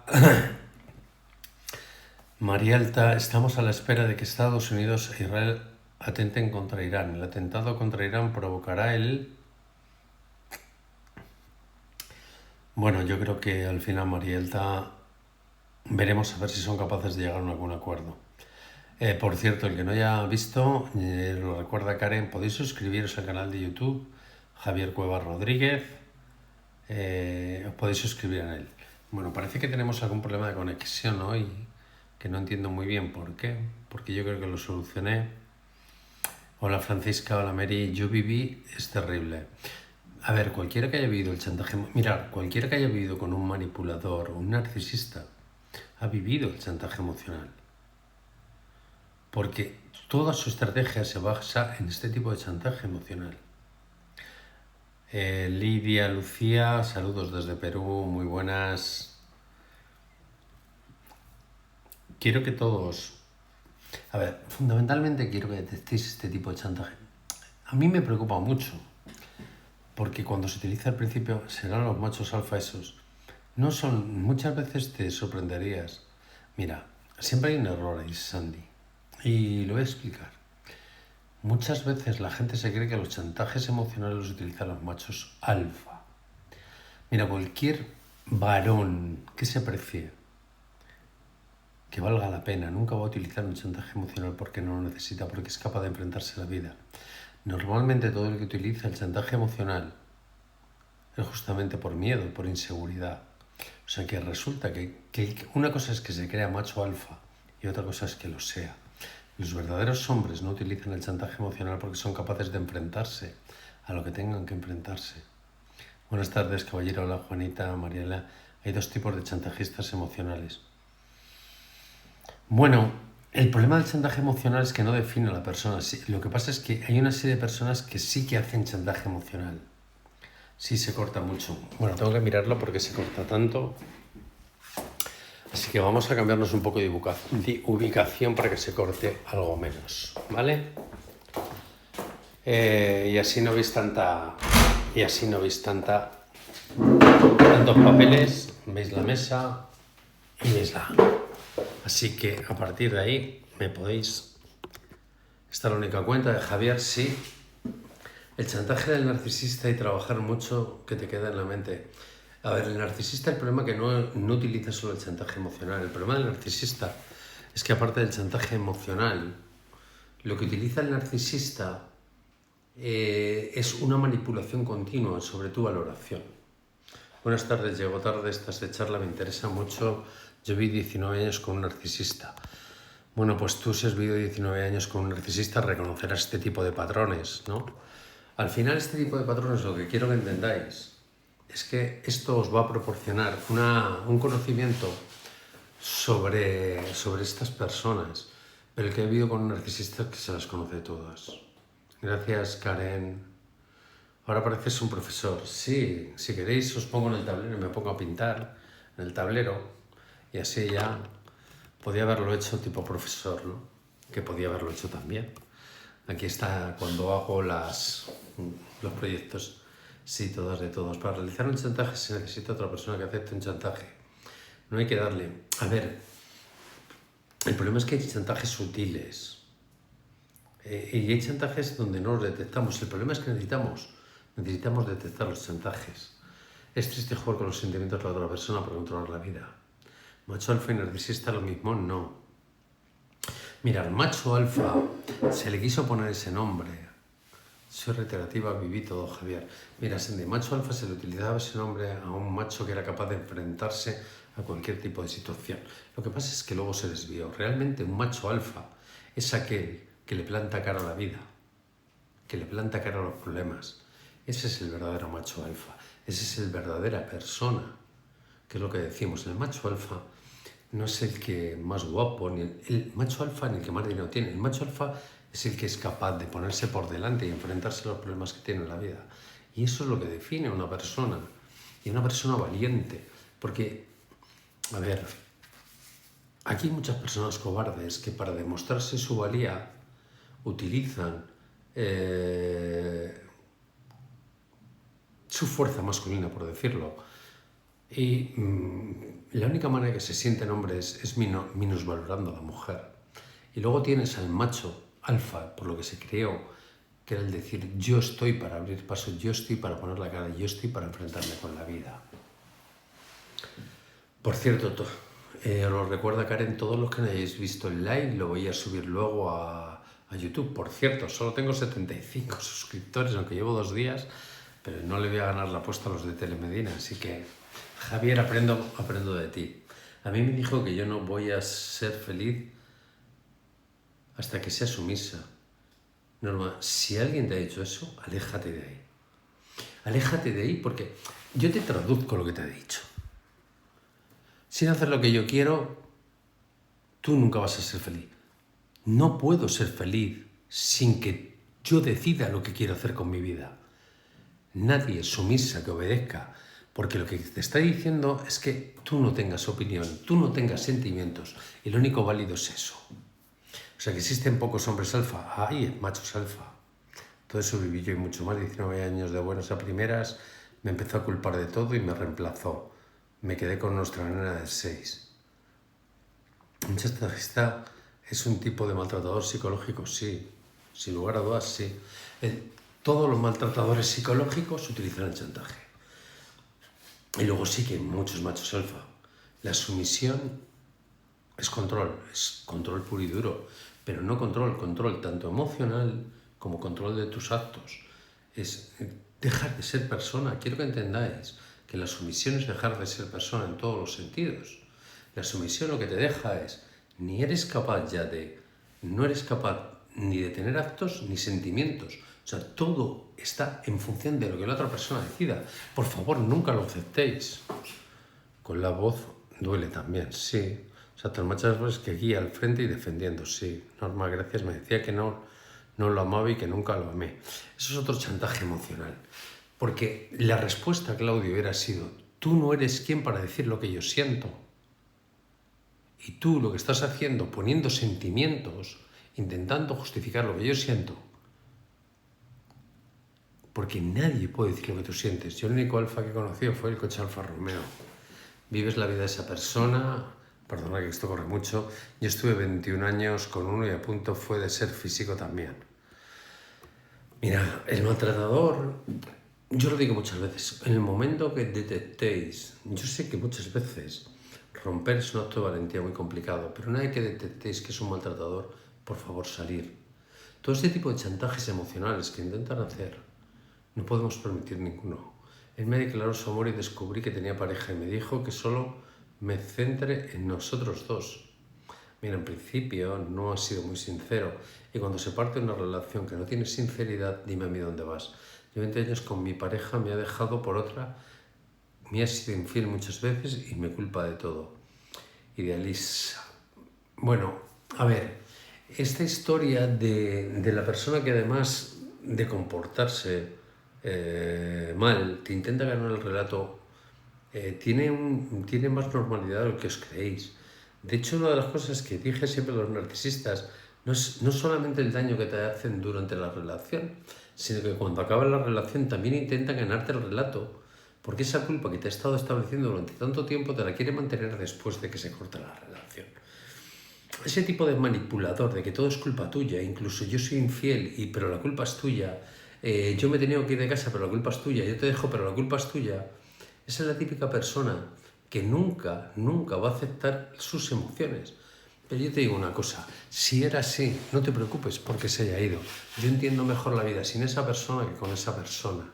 María Alta, estamos a la espera de que Estados Unidos e Israel atenten contra Irán. El atentado contra Irán provocará Bueno, yo creo que al final, María Alta, veremos a ver si son capaces de llegar a algún acuerdo. Por cierto, el que no haya visto, lo recuerda Karen, podéis suscribiros al canal de YouTube, Javier Cuevas Rodríguez, os podéis suscribir a él. Bueno, parece que tenemos algún problema de conexión hoy, que no entiendo muy bien por qué, porque yo creo que lo solucioné. Hola Francisca, hola Mary, yo viví, es terrible. A ver, cualquiera que haya vivido el chantaje, mirad, cualquiera que haya vivido con un manipulador o un narcisista, ha vivido el chantaje emocional. Porque toda su estrategia se basa en este tipo de chantaje emocional. Lidia, Lucía, saludos desde Perú, muy buenas. Quiero que todos... A ver, fundamentalmente quiero que detectéis este tipo de chantaje. A mí me preocupa mucho, porque cuando se utiliza al principio, serán los machos alfa esos. No son... Muchas veces te sorprenderías. Mira, siempre hay un error ahí, Sandy. Y lo voy a explicar. Muchas veces la gente se cree que los chantajes emocionales los utilizan los machos alfa. Mira, cualquier varón que se aprecie, que valga la pena, nunca va a utilizar un chantaje emocional porque no lo necesita, porque es capaz de enfrentarse a la vida. Normalmente todo el que utiliza el chantaje emocional es justamente por miedo, por inseguridad. O sea que resulta que una cosa es que se crea macho alfa y otra cosa es que lo sea. Los verdaderos hombres no utilizan el chantaje emocional porque son capaces de enfrentarse a lo que tengan que enfrentarse. Buenas tardes, caballero. Hola, Juanita, Mariela. Hay dos tipos de chantajistas emocionales. Bueno, el problema del chantaje emocional es que no define a la persona. Lo que pasa es que hay una serie de personas que sí que hacen chantaje emocional. Sí, se corta mucho. Bueno, tengo que mirarlo porque se corta tanto. Así que vamos a cambiarnos un poco de ubicación para que se corte algo menos, ¿vale? Y así no veis tantos papeles, veis la mesa y veis la... Así que a partir de ahí me podéis... Esta es la única cuenta de Javier, sí. El chantaje del narcisista y trabajar mucho que te queda en la mente. A ver, el narcisista, el problema es que no utiliza solo el chantaje emocional. El problema del narcisista es que aparte del chantaje emocional, lo que utiliza el narcisista es una manipulación continua sobre tu valoración. Buenas tardes, llego tarde, estás de charla, me interesa mucho. Yo vi 19 años con un narcisista. Bueno, pues tú si has vivido 19 años con un narcisista reconocerás este tipo de patrones, ¿no? Al final este tipo de patrones, lo que quiero que entendáis, es que esto os va a proporcionar un conocimiento sobre estas personas, pero el que ha vivido con un narcisista es que se las conoce todas. Gracias, Karen. Ahora pareces un profesor. Sí, si queréis os pongo en el tablero y me pongo a pintar en el tablero y así ya podía haberlo hecho tipo profesor, ¿no? Que podía haberlo hecho también. Aquí está cuando hago los proyectos. Sí, todas de todos. Para realizar un chantaje se necesita otra persona que acepte un chantaje. No hay que darle... A ver, el problema es que hay chantajes sutiles. Y hay chantajes donde no los detectamos. El problema es que necesitamos detectar los chantajes. Es triste jugar con los sentimientos de la otra persona para controlar la vida. Macho alfa y narcisista lo mismo, no. Mira, al macho alfa se le quiso poner ese nombre. Soy reiterativa, viví todo, Javier. Mira, de macho alfa se le utilizaba ese nombre a un macho que era capaz de enfrentarse a cualquier tipo de situación. Lo que pasa es que luego se desvió. Realmente un macho alfa es aquel que le planta cara a la vida, que le planta cara a los problemas. Ese es el verdadero macho alfa. Esa es el verdadera persona, que es lo que decimos. El macho alfa no es el que más guapo, ni el macho alfa ni el que más dinero tiene. El macho alfa es el que es capaz de ponerse por delante y enfrentarse a los problemas que tiene en la vida. Y eso es lo que define a una persona. Y una persona valiente. Porque, a ver, aquí hay muchas personas cobardes que para demostrarse su valía utilizan su fuerza masculina, por decirlo. Y la única manera que se sienten hombres es minusvalorando a la mujer. Y luego tienes al macho alfa, por lo que se creó, que era el decir, yo estoy para abrir paso, yo estoy para poner la cara, yo estoy para enfrentarme con la vida. Por cierto, Os recuerda, Karen, todos los que no hayáis visto el live lo voy a subir luego a YouTube. Por cierto, solo tengo 75 suscriptores, aunque llevo 2 días, pero no le voy a ganar la apuesta a los de Telemedina. Así que, Javier, aprendo de ti. A mí me dijo que yo no voy a ser feliz hasta que sea sumisa. Norma, si alguien te ha dicho eso, aléjate de ahí. Aléjate de ahí porque yo te traduzco lo que te he dicho. Sin hacer lo que yo quiero, tú nunca vas a ser feliz. No puedo ser feliz sin que yo decida lo que quiero hacer con mi vida. Nadie es sumisa que obedezca, porque lo que te está diciendo es que tú no tengas opinión, tú no tengas sentimientos, y lo único válido es eso. O sea, que existen pocos hombres alfa, hay machos alfa. Todo eso viví yo y mucho más, 19 años de buenas a primeras, me empezó a culpar de todo y me reemplazó. Me quedé con nuestra nena de 6. Un chantajista es un tipo de maltratador psicológico, sí, sin lugar a dudas, sí. Todos los maltratadores psicológicos utilizan el chantaje. Y luego sí que hay muchos machos alfa. La sumisión es control puro y duro, pero no control tanto emocional como control de tus actos. Es dejar de ser persona. Quiero que entendáis que la sumisión es dejar de ser persona en todos los sentidos. La sumisión lo que te deja es, no eres capaz ni de tener actos ni sentimientos. O sea, todo está en función de lo que la otra persona decida. Por favor, nunca lo aceptéis. Con la voz duele también, sí. O sea, tan muchas veces que guía al frente y defendiendo, sí. Norma, gracias, me decía que no lo amaba y que nunca lo amé. Eso es otro chantaje emocional. Porque la respuesta, Claudio, hubiera sido, tú no eres quien para decir lo que yo siento. Y tú lo que estás haciendo, poniendo sentimientos, intentando justificar lo que yo siento, porque nadie puede decir lo que tú sientes. Yo el único alfa que he conocido fue el coche Alfa Romeo. Vives la vida de esa persona, perdona que esto corre mucho, yo estuve 21 años con uno y a punto fue de ser físico también. Mira, el maltratador, yo lo digo muchas veces, en el momento que detectéis, yo sé que muchas veces romper es un acto de valentía muy complicado, pero una vez que detectéis que es un maltratador, por favor salir. Todo este tipo de chantajes emocionales que intentan hacer, no podemos permitir ninguno. Él me declaró su amor y descubrí que tenía pareja y me dijo que solo me centre en nosotros dos. Mira, en principio no ha sido muy sincero y cuando se parte una relación que no tiene sinceridad, dime a mí dónde vas. Yo 20 años con mi pareja, me ha dejado por otra, me ha sido infiel muchas veces y me culpa de todo. Idealiza. Bueno, a ver, esta historia de la persona que además de comportarse mal, te intenta ganar el relato, tiene más normalidad de lo que os creéis. De hecho, una de las cosas que dije siempre a los narcisistas no solamente el daño que te hacen durante la relación, sino que cuando acaba la relación también intentan ganarte el relato, porque esa culpa que te ha estado estableciendo durante tanto tiempo te la quiere mantener después de que se corta la relación. Ese tipo de manipulador, de que todo es culpa tuya, incluso yo soy infiel, pero la culpa es tuya, yo me he tenido que ir de casa, pero la culpa es tuya, yo te dejo, pero la culpa es tuya. Esa es la típica persona que nunca va a aceptar sus emociones. Pero yo te digo una cosa, si era así, no te preocupes porque se haya ido. Yo entiendo mejor la vida sin esa persona que con esa persona.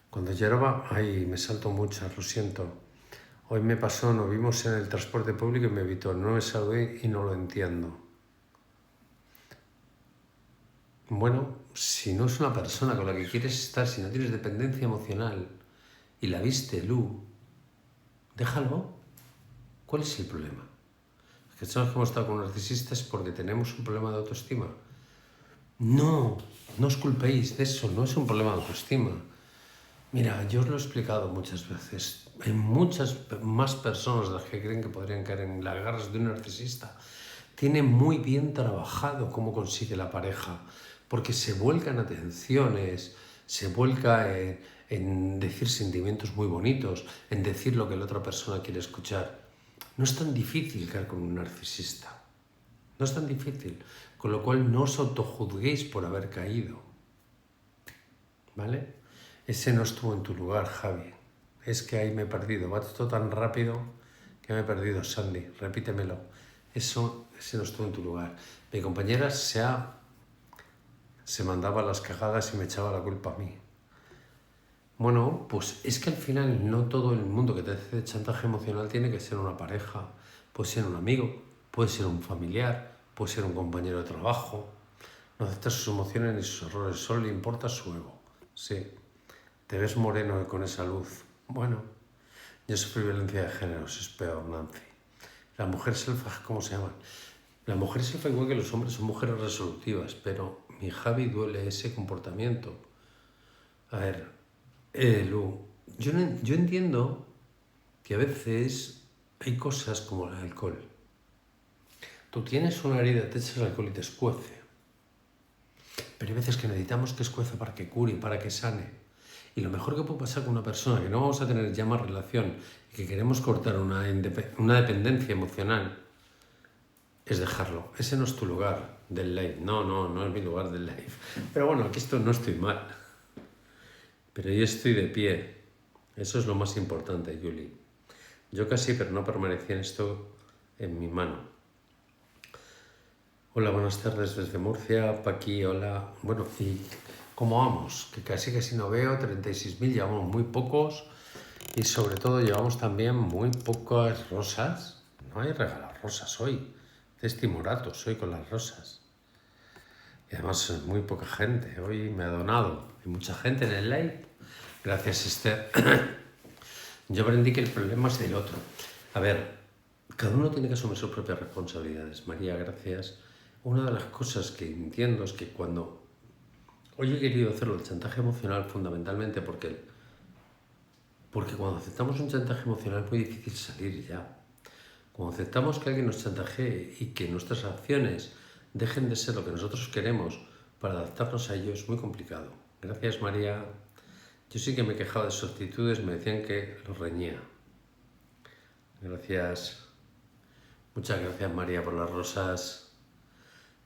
Cuando lloraba, ay, me salto mucho, lo siento. Hoy me pasó, nos vimos en el transporte público y me evitó, no me saludé y no lo entiendo. Bueno, si no es una persona con la que quieres estar, si no tienes dependencia emocional y la viste, Lu, déjalo. ¿Cuál es el problema? Es que sabes que hemos estado con narcisistas porque tenemos un problema de autoestima. No os culpéis de eso, no es un problema de autoestima. Mira, yo os lo he explicado muchas veces. Hay muchas más personas las que creen que podrían caer en las garras de un narcisista. Tiene muy bien trabajado cómo consigue la pareja, porque se vuelca en atenciones, se vuelca en decir sentimientos muy bonitos, en decir lo que la otra persona quiere escuchar. No es tan difícil caer con un narcisista. No es tan difícil. Con lo cual no os autojuzguéis por haber caído. ¿Vale? Ese no estuvo en tu lugar, Javi. Es que ahí me he perdido. Va todo tan rápido Que me he perdido, Sandy, repítemelo. Ese no estuvo en tu lugar. Mi compañera se mandaba las cagadas y me echaba la culpa a mí. Bueno, pues es que al final no todo el mundo que te hace chantaje emocional tiene que ser una pareja. Puede ser un amigo, puede ser un familiar, puede ser un compañero de trabajo. No acepta sus emociones ni sus errores, solo le importa su ego. Sí, te ves moreno con esa luz. Bueno, yo sufrí violencia de género, es peor, Nancy. Las mujeres elfas, ¿cómo se llaman? Las mujeres elfas, igual que los hombres, son mujeres resolutivas, pero mi Javi duele ese comportamiento. A ver, Lu, yo entiendo que a veces hay cosas como el alcohol. Tú tienes una herida, te echas alcohol y te escuece. Pero hay veces que necesitamos que escuece para que cure, para que sane. Y lo mejor que puede pasar con una persona que no vamos a tener ya más relación y que queremos cortar una dependencia emocional es dejarlo. Ese no es tu lugar del live. No es mi lugar del live. Pero bueno, aquí no estoy mal. Pero yo estoy de pie. Eso es lo más importante, Julie. Yo casi, pero no permanecí en esto en mi mano. Hola, buenas tardes desde Murcia. Paqui, hola. Bueno, ¿y cómo vamos? Que casi no veo. 36.000, llevamos muy pocos. Y sobre todo llevamos también muy pocas rosas. No hay regalos rosas hoy. Testimoratos hoy con las rosas. Y además muy poca gente. Hoy me ha donado. Hay mucha gente en el live. Gracias, Esther. Yo aprendí que el problema es del otro. A ver, cada uno tiene que asumir sus propias responsabilidades. María, gracias. Una de las cosas que entiendo es que cuando... Hoy he querido hacerlo el chantaje emocional fundamentalmente porque cuando aceptamos un chantaje emocional es muy difícil salir ya. Cuando aceptamos que alguien nos chantajee y que nuestras acciones dejen de ser lo que nosotros queremos para adaptarnos a ello es muy complicado. Gracias, María. Yo sí que me he quejado de sus actitudes, me decían que los reñía. Gracias. Muchas gracias, María, por las rosas.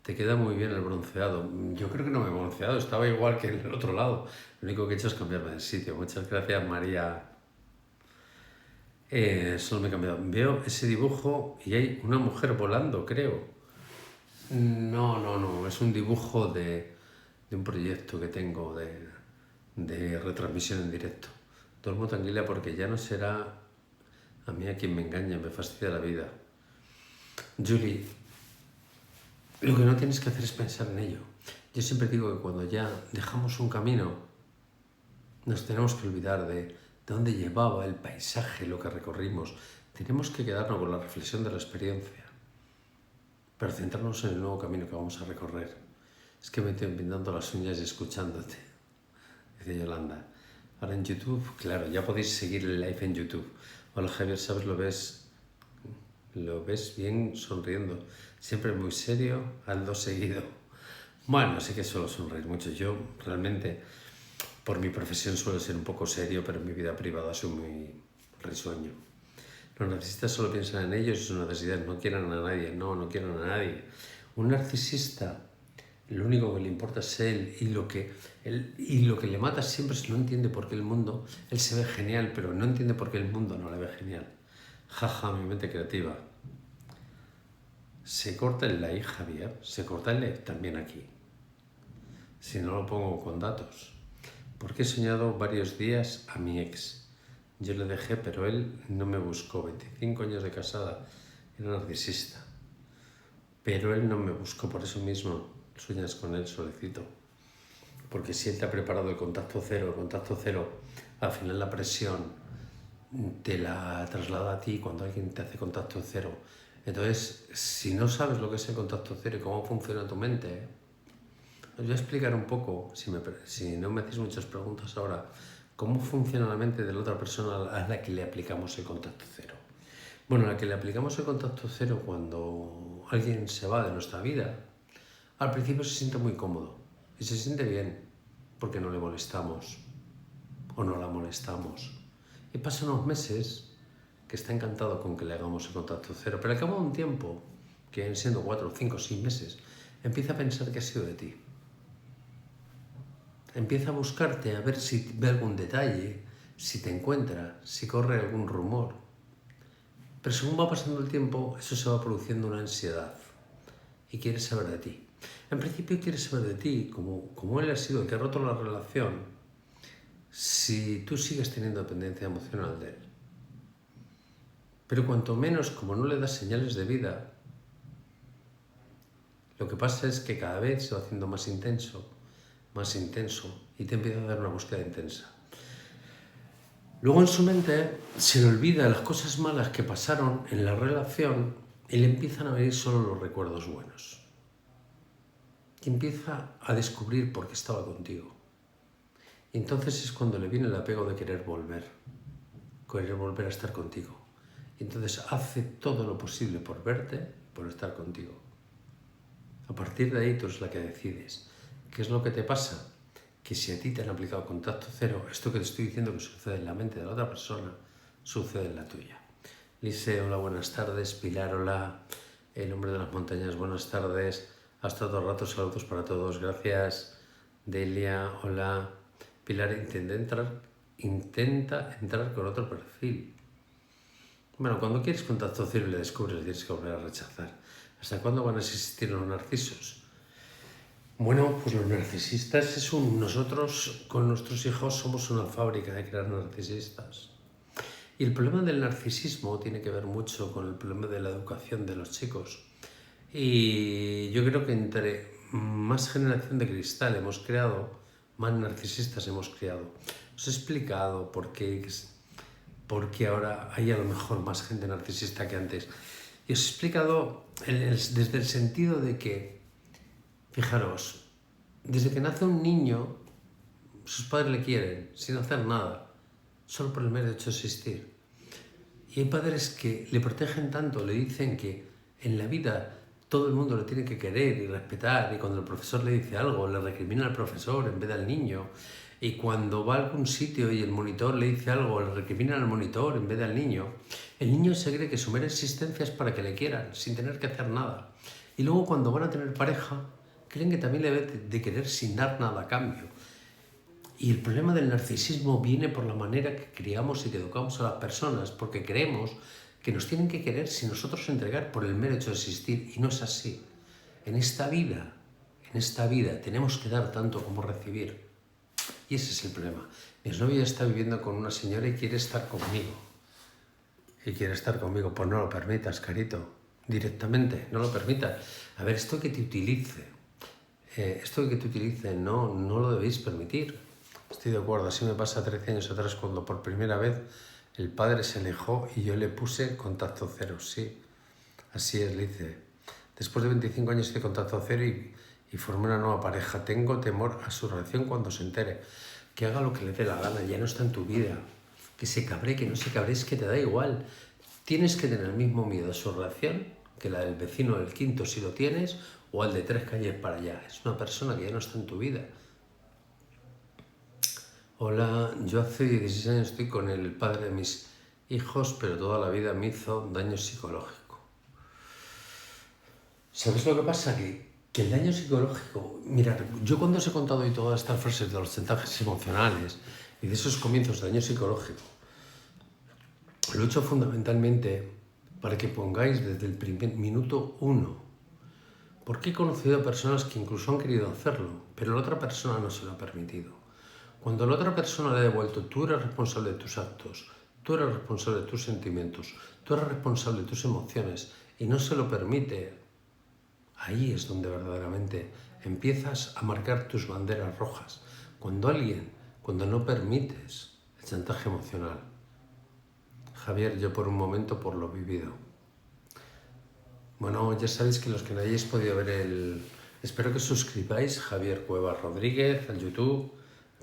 Te queda muy bien el bronceado. Yo creo que no me he bronceado, estaba igual que en el otro lado. Lo único que he hecho es cambiarme de sitio. Muchas gracias, María. Solo me he cambiado. Veo ese dibujo y hay una mujer volando, creo. No. Es un dibujo de un proyecto que tengo de retransmisión en directo. Duermo tranquila porque ya no será a mí a quien me engaña, me fastidia la vida. Julie, lo que no tienes que hacer es pensar en ello. Yo siempre digo que cuando ya dejamos un camino, nos tenemos que olvidar de dónde llevaba el paisaje, lo que recorrimos. Tenemos que quedarnos con la reflexión de la experiencia, pero centrarnos en el nuevo camino que vamos a recorrer. Es que me estoy pintando las uñas y escuchándote, dice Yolanda. Ahora en YouTube, claro, ya podéis seguir el live en YouTube. Hola Javier, ¿sabes? Lo ves bien sonriendo. Siempre muy serio, Aldo seguido. Bueno, sí que suelo sonreír mucho. Yo realmente, por mi profesión, suelo ser un poco serio, pero en mi vida privada soy muy risueño. Los narcisistas solo piensan en ellos y sus necesidades, no quieren a nadie, no quieren a nadie. Un narcisista, lo único que le importa es él y lo que le mata siempre es que no entiende por qué el mundo, él se ve genial, pero no entiende por qué el mundo no le ve genial. Jaja, mi mente creativa. Se corta el like, Javier, se corta el like también aquí. Si no lo pongo con datos. Porque he soñado varios días a mi ex. Yo le dejé, pero él no me buscó. 25 años de casada, era narcisista. Pero él no me buscó, por eso mismo sueñas con él, solicito. Porque si él te ha preparado el contacto cero, al final la presión te la traslada a ti cuando alguien te hace contacto cero. Entonces, si no sabes lo que es el contacto cero y cómo funciona tu mente, os voy a explicar un poco, si no me hacéis muchas preguntas ahora, cómo funciona la mente de la otra persona a la que le aplicamos el contacto cero. Bueno, a la que le aplicamos el contacto cero cuando alguien se va de nuestra vida, al principio se siente muy cómodo y se siente bien porque no le molestamos o no la molestamos. Y pasan unos meses que está encantado con que le hagamos el contacto cero, pero al cabo de un tiempo, que vienen siendo 4, 5, 6 meses, empieza a pensar que ha sido de ti. Empieza a buscarte a ver si ve algún detalle, si te encuentra, si corre algún rumor. Pero según va pasando el tiempo, eso se va produciendo una ansiedad y quiere saber de ti. En principio quiere saber de ti, como él ha sido el que ha roto la relación, si tú sigues teniendo dependencia emocional de él. Pero cuanto menos, como no le das señales de vida, lo que pasa es que cada vez se va haciendo más intenso, y te empieza a dar una búsqueda intensa. Luego en su mente se le olvida las cosas malas que pasaron en la relación y le empiezan a venir solo los recuerdos buenos. Y empieza a descubrir por qué estaba contigo. Y entonces es cuando le viene el apego de querer volver a estar contigo. Y entonces hace todo lo posible por verte, por estar contigo. A partir de ahí tú eres la que decides. ¿Qué es lo que te pasa? Que si a ti te han aplicado contacto cero, esto que te estoy diciendo que sucede en la mente de la otra persona, sucede en la tuya. Lise, hola, buenas tardes. Pilar, hola. El hombre de las montañas, buenas tardes. Hasta todo el rato, saludos para todos, gracias. Delia, hola. Pilar, intenta entrar con otro perfil. Bueno, cuando quieres contacto cero y le descubres, le tienes que volver a rechazar. ¿Hasta cuándo van a existir los narcisos? Bueno, pues los narcisistas nosotros con nuestros hijos somos una fábrica de crear narcisistas. Y el problema del narcisismo tiene que ver mucho con el problema de la educación de los chicos. Y yo creo que entre más generación de cristal hemos creado, más narcisistas hemos creado. Os he explicado por qué ahora hay a lo mejor más gente narcisista que antes. Y os he explicado desde el sentido de que, fijaros, desde que nace un niño, sus padres le quieren, sin hacer nada, solo por el mero hecho de existir. Y hay padres que le protegen tanto, le dicen que en la vida todo el mundo le tiene que querer y respetar, y cuando el profesor le dice algo, le recrimina al profesor en vez del niño, y cuando va a algún sitio y el monitor le dice algo, le recrimina al monitor en vez del niño, el niño se cree que su mera existencia es para que le quieran, sin tener que hacer nada. Y luego cuando van a tener pareja, creen que también le debe de querer sin dar nada a cambio. Y el problema del narcisismo viene por la manera que criamos y que educamos a las personas, porque creemos que nos tienen que querer sin nosotros entregar por el mero hecho de existir, y no es así. En esta vida tenemos que dar tanto como recibir. Y ese es el problema. Mi exnovia está viviendo con una señora y quiere estar conmigo. Pues no lo permitas, carito. Directamente, no lo permitas. A ver, esto que te utilice. No lo debéis permitir. Estoy de acuerdo, así me pasa 13 años atrás cuando por primera vez el padre se alejó y yo le puse contacto cero, sí. Así es, Lice. Después de 25 años de contacto cero y formé una nueva pareja. Tengo temor a su reacción cuando se entere. Que haga lo que le dé la gana, ya no está en tu vida. Que se cabre, que no se cabre, es que te da igual. Tienes que tener el mismo miedo a su reacción que la del vecino del quinto si lo tienes, o al de 3 calles para allá. Es una persona que ya no está en tu vida. Hola, yo hace 16 años estoy con el padre de mis hijos, pero toda la vida me hizo daño psicológico. ¿Sabes lo que pasa? Que el daño psicológico... Mira, yo cuando os he contado hoy todas estas frases de los chantajes emocionales y de esos comienzos de daño psicológico, lo he hecho fundamentalmente para que pongáis desde el primer minuto 1. Porque he conocido a personas que incluso han querido hacerlo, pero la otra persona no se lo ha permitido. Cuando la otra persona le ha devuelto, tú eres responsable de tus actos, tú eres responsable de tus sentimientos, tú eres responsable de tus emociones y no se lo permite, ahí es donde verdaderamente empiezas a marcar tus banderas rojas. Cuando no permites el chantaje emocional. Javier, yo por un momento por lo vivido. Bueno, ya sabéis que los que no hayáis podido ver Espero que os suscribáis, Javier Cuevas Rodríguez, al YouTube.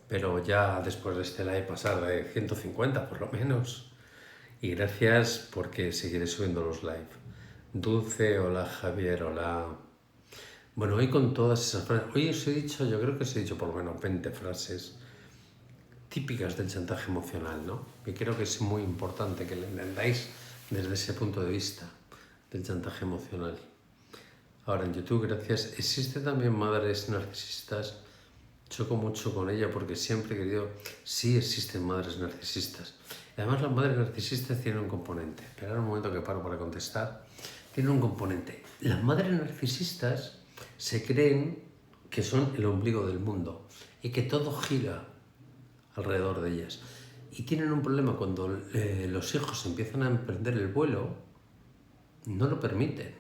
Pero ya después de este live pasar de 150 por lo menos. Y gracias porque seguiré subiendo los live. Dulce, hola Javier, hola. Bueno, hoy con todas esas frases, yo creo que os he dicho por lo menos 20 frases típicas del chantaje emocional, ¿no? Y creo que es muy importante que lo entendáis desde ese punto de vista del chantaje emocional. Ahora en YouTube, gracias. Existen también madres narcisistas. Choco mucho con ella porque siempre he querido... Sí existen madres narcisistas. Y además las madres narcisistas tienen un componente. Esperad un momento que paro para contestar. Tienen un componente. Las madres narcisistas se creen que son el ombligo del mundo y que todo gira alrededor de ellas. Y tienen un problema cuando los hijos empiezan a emprender el vuelo, no lo permiten.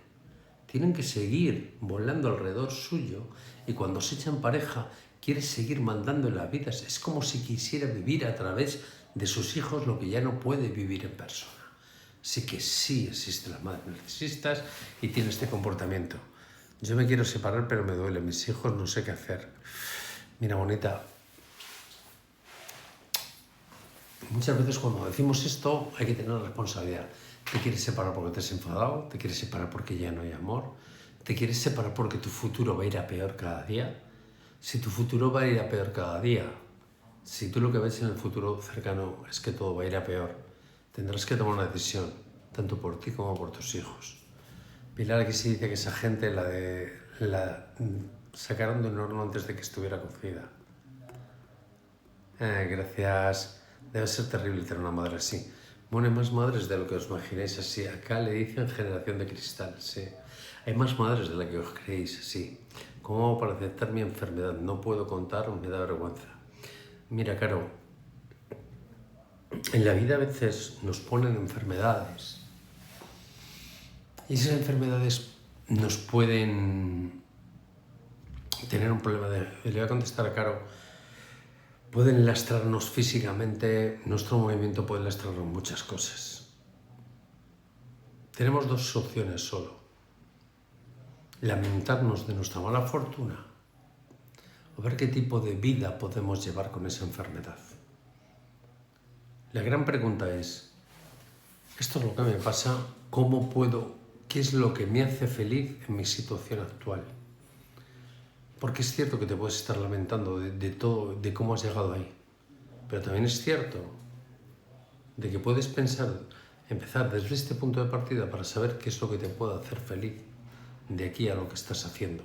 Tienen que seguir volando alrededor suyo y cuando se echan pareja quiere seguir mandando en la vida. Es como si quisiera vivir a través de sus hijos lo que ya no puede vivir en persona. Así que sí existen las madres narcisistas y tienen este comportamiento. Yo me quiero separar pero me duele, mis hijos no sé qué hacer. Mira, bonita, muchas veces cuando decimos esto hay que tener una responsabilidad. Te quieres separar porque te has enfadado, te quieres separar porque ya no hay amor, te quieres separar porque tu futuro va a ir a peor cada día. Si tu futuro va a ir a peor cada día, si tú lo que ves en el futuro cercano es que todo va a ir a peor, tendrás que tomar una decisión, tanto por ti como por tus hijos. Pilar, aquí se dice que esa gente la sacaron de un horno antes de que estuviera cocida. Gracias. Debe ser terrible tener una madre así. Bueno, hay más madres de lo que os imagináis así. Acá le dicen generación de cristal, sí. Hay más madres de las que os creéis así. ¿Cómo hago para aceptar mi enfermedad? No puedo contar, me da vergüenza. Mira, Caro, en la vida a veces nos ponen enfermedades. Y esas enfermedades nos pueden tener un problema de... Le voy a contestar a Caro. Pueden lastrarnos físicamente, nuestro movimiento puede lastrarnos muchas cosas. Tenemos dos opciones solo. Lamentarnos de nuestra mala fortuna o ver qué tipo de vida podemos llevar con esa enfermedad. La gran pregunta es, esto es lo que me pasa, ¿cómo puedo? ¿Qué es lo que me hace feliz en mi situación actual? Porque es cierto que te puedes estar lamentando de todo, de cómo has llegado ahí. Pero también es cierto de que puedes empezar desde este punto de partida para saber qué es lo que te puede hacer feliz de aquí a lo que estás haciendo.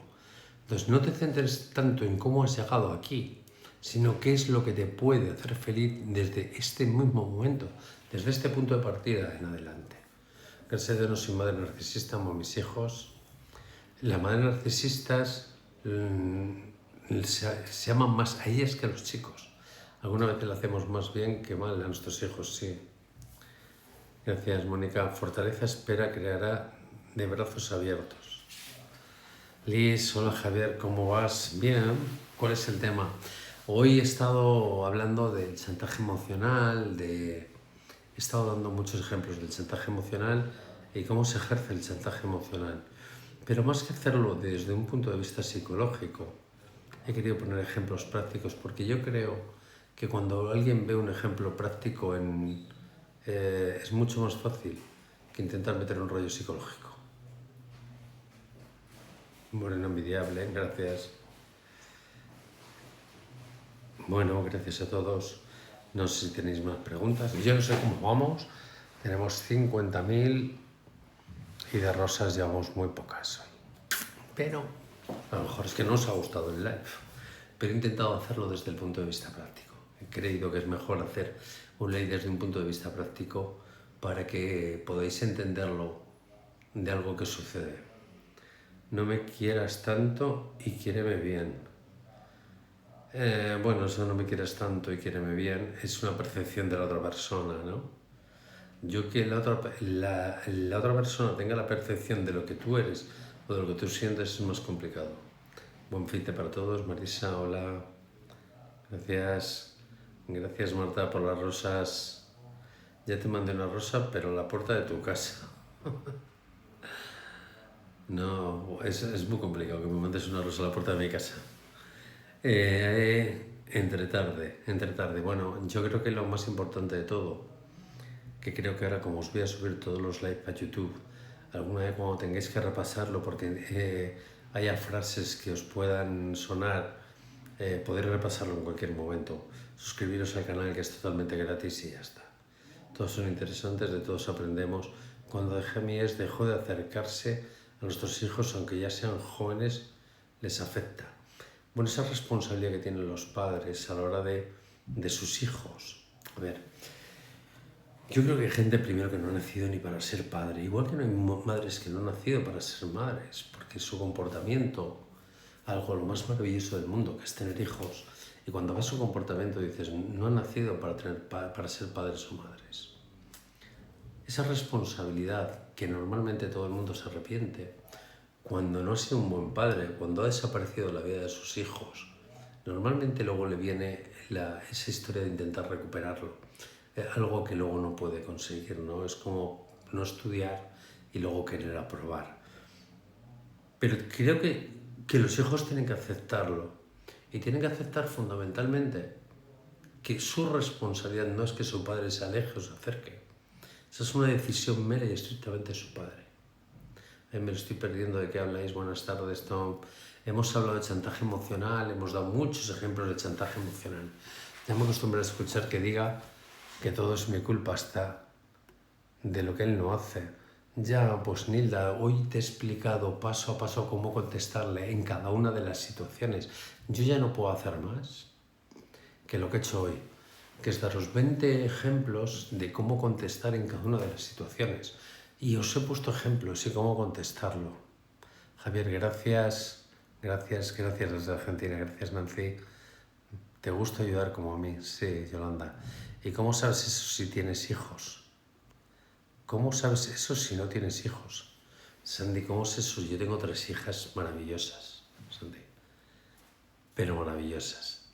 Entonces no te centres tanto en cómo has llegado aquí, sino qué es lo que te puede hacer feliz desde este mismo momento, desde este punto de partida en adelante. Gracias a Dios no soy madre narcisista como mis hijos. Las madres narcisistas se aman más a ellas que a los chicos. Alguna vez le hacemos más bien que mal a nuestros hijos, sí. Gracias, Mónica. Fortaleza espera creará de brazos abiertos. Liz, hola Javier, ¿cómo vas? Bien, ¿cuál es el tema? Hoy he estado hablando del chantaje emocional, he estado dando muchos ejemplos del chantaje emocional y cómo se ejerce el chantaje emocional. Pero más que hacerlo desde un punto de vista psicológico, he querido poner ejemplos prácticos porque yo creo que cuando alguien ve un ejemplo práctico es mucho más fácil que intentar meter un rollo psicológico. Moreno envidiable, gracias. Bueno, gracias a todos. No sé si tenéis más preguntas. Yo no sé cómo vamos. Tenemos 50.000 y de rosas llevamos muy pocas hoy. Pero a lo mejor es que no os ha gustado el live. Pero he intentado hacerlo desde el punto de vista práctico. He creído que es mejor hacer un live desde un punto de vista práctico para que podáis entenderlo de algo que sucede. No me quieras tanto y quiéreme bien. Bueno, eso no me quieras tanto y quiéreme bien es una percepción de la otra persona, ¿no? Yo que la otra persona tenga la percepción de lo que tú eres o de lo que tú sientes es más complicado. Buen fin de para todos. Marisa, hola. Gracias. Gracias, Marta, por las rosas. Ya te mandé una rosa, pero a la puerta de tu casa. No, es muy complicado que me mandes una rosa a la puerta de mi casa. Entre tarde. Bueno, yo creo que lo más importante de todo, que creo que ahora como os voy a subir todos los live a YouTube, alguna vez cuando tengáis que repasarlo porque haya frases que os puedan sonar, podéis repasarlo en cualquier momento. Suscribiros al canal que es totalmente gratis y ya está. Todos son interesantes, de todos aprendemos. Cuando Gemies dejó de acercarse a nuestros hijos, aunque ya sean jóvenes, les afecta. Bueno, esa responsabilidad que tienen los padres a la hora de sus hijos. A ver, Yo creo que hay gente primero que no ha nacido ni para ser padre, igual que no hay madres que no han nacido para ser madres, porque su comportamiento, algo lo más maravilloso del mundo, que es tener hijos, y cuando ves su comportamiento dices, no han nacido para ser padres o madres. Esa responsabilidad que normalmente todo el mundo se arrepiente, cuando no ha sido un buen padre, cuando ha desaparecido de la vida de sus hijos, normalmente luego le viene esa historia de intentar recuperarlo, algo que luego no puede conseguir, ¿no? Es como no estudiar y luego querer aprobar. Pero creo que los hijos tienen que aceptarlo y tienen que aceptar fundamentalmente que su responsabilidad no es que su padre se aleje o se acerque. Esa es una decisión mera y estrictamente de su padre. Me lo estoy perdiendo. ¿De qué habláis? Buenas tardes, Tom. Hemos hablado de chantaje emocional, hemos dado muchos ejemplos de chantaje emocional. Ya me acostumbro a escuchar que diga que todo es mi culpa hasta de lo que él no hace. Ya, pues Nilda, hoy te he explicado paso a paso cómo contestarle en cada una de las situaciones. Yo ya no puedo hacer más que lo que he hecho hoy, que es daros 20 ejemplos de cómo contestar en cada una de las situaciones. Y os he puesto ejemplos y cómo contestarlo. Javier, gracias desde Argentina, gracias Nancy. ¿Te gusta ayudar como a mí? Sí, Yolanda. ¿Y cómo sabes eso si tienes hijos? ¿Cómo sabes eso si no tienes hijos? Sandy, ¿cómo es eso? Yo tengo 3 hijas maravillosas, Sandy, pero maravillosas.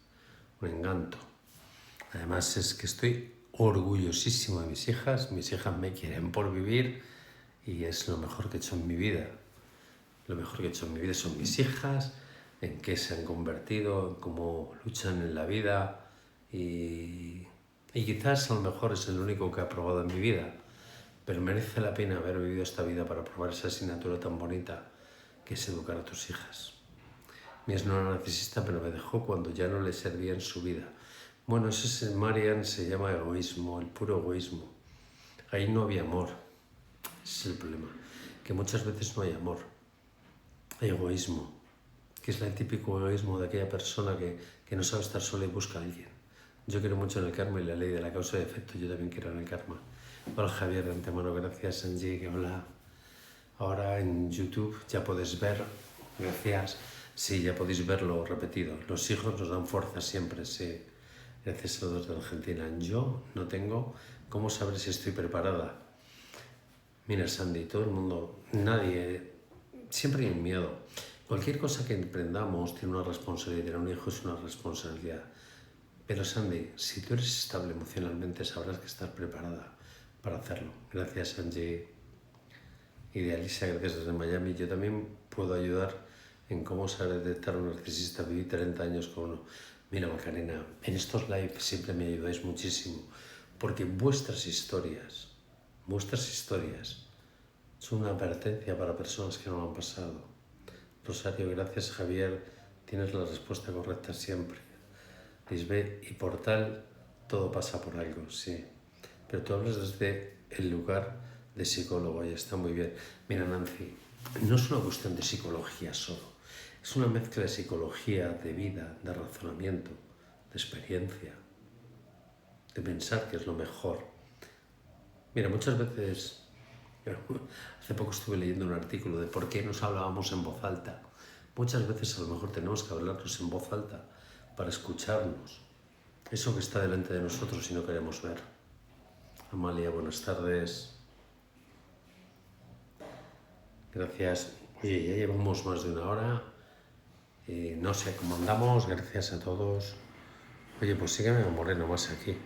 Un encanto. Además es que estoy orgullosísimo de mis hijas me quieren por vivir y es lo mejor que he hecho en mi vida. Lo mejor que he hecho en mi vida son mis hijas, en qué se han convertido, en cómo luchan en la vida y quizás a lo mejor es el único que he aprobado en mi vida, pero merece la pena haber vivido esta vida para probar esa asignatura tan bonita que es educar a tus hijas. Mi ex no era narcisista, pero me dejó cuando ya no le servía en su vida. Bueno, eso es, Marian, se llama egoísmo, el puro egoísmo. Ahí no había amor. Ese es el problema, que muchas veces no hay amor. Hay egoísmo, que es el típico egoísmo de aquella persona que no sabe estar sola y busca a alguien. Yo quiero mucho en el karma y la ley de la causa y efecto, yo también quiero en el karma. Hola Javier, de antemano, gracias Angie, que hola. Ahora en YouTube ya podéis ver, gracias, sí, ya podéis verlo repetido. Los hijos nos dan fuerza siempre, sí. Gracias a los de Argentina. Yo no tengo cómo saber si estoy preparada. Mira, Sandy, todo el mundo, nadie, siempre hay un miedo. Cualquier cosa que emprendamos tiene una responsabilidad. Tener un hijo es una responsabilidad. Pero Sandy, si tú eres estable emocionalmente, sabrás que estás preparada para hacerlo. Gracias, Angie. Idealisa, gracias desde Miami. Yo también puedo ayudar en cómo saber detectar un narcisista. Viví 30 años con uno. Mira, Macarena, en estos live siempre me ayudáis muchísimo, porque vuestras historias son una advertencia para personas que no lo han pasado. Rosario, gracias Javier, tienes la respuesta correcta siempre. Lisbeth, y por tal, todo pasa por algo, sí. Pero tú hablas desde el lugar de psicólogo y está muy bien. Mira, Nancy, no es una cuestión de psicología solo. Es una mezcla de psicología, de vida, de razonamiento, de experiencia, de pensar que es lo mejor. Mira, muchas veces, hace poco estuve leyendo un artículo de por qué nos hablábamos en voz alta. Muchas veces a lo mejor tenemos que hablarnos en voz alta para escucharnos. Eso que está delante de nosotros y no queremos ver. Amalia, buenas tardes. Gracias. Oye, ya llevamos más de 1 hora. No sé cómo andamos. Gracias a todos. Oye, pues sí que me moré nomás aquí.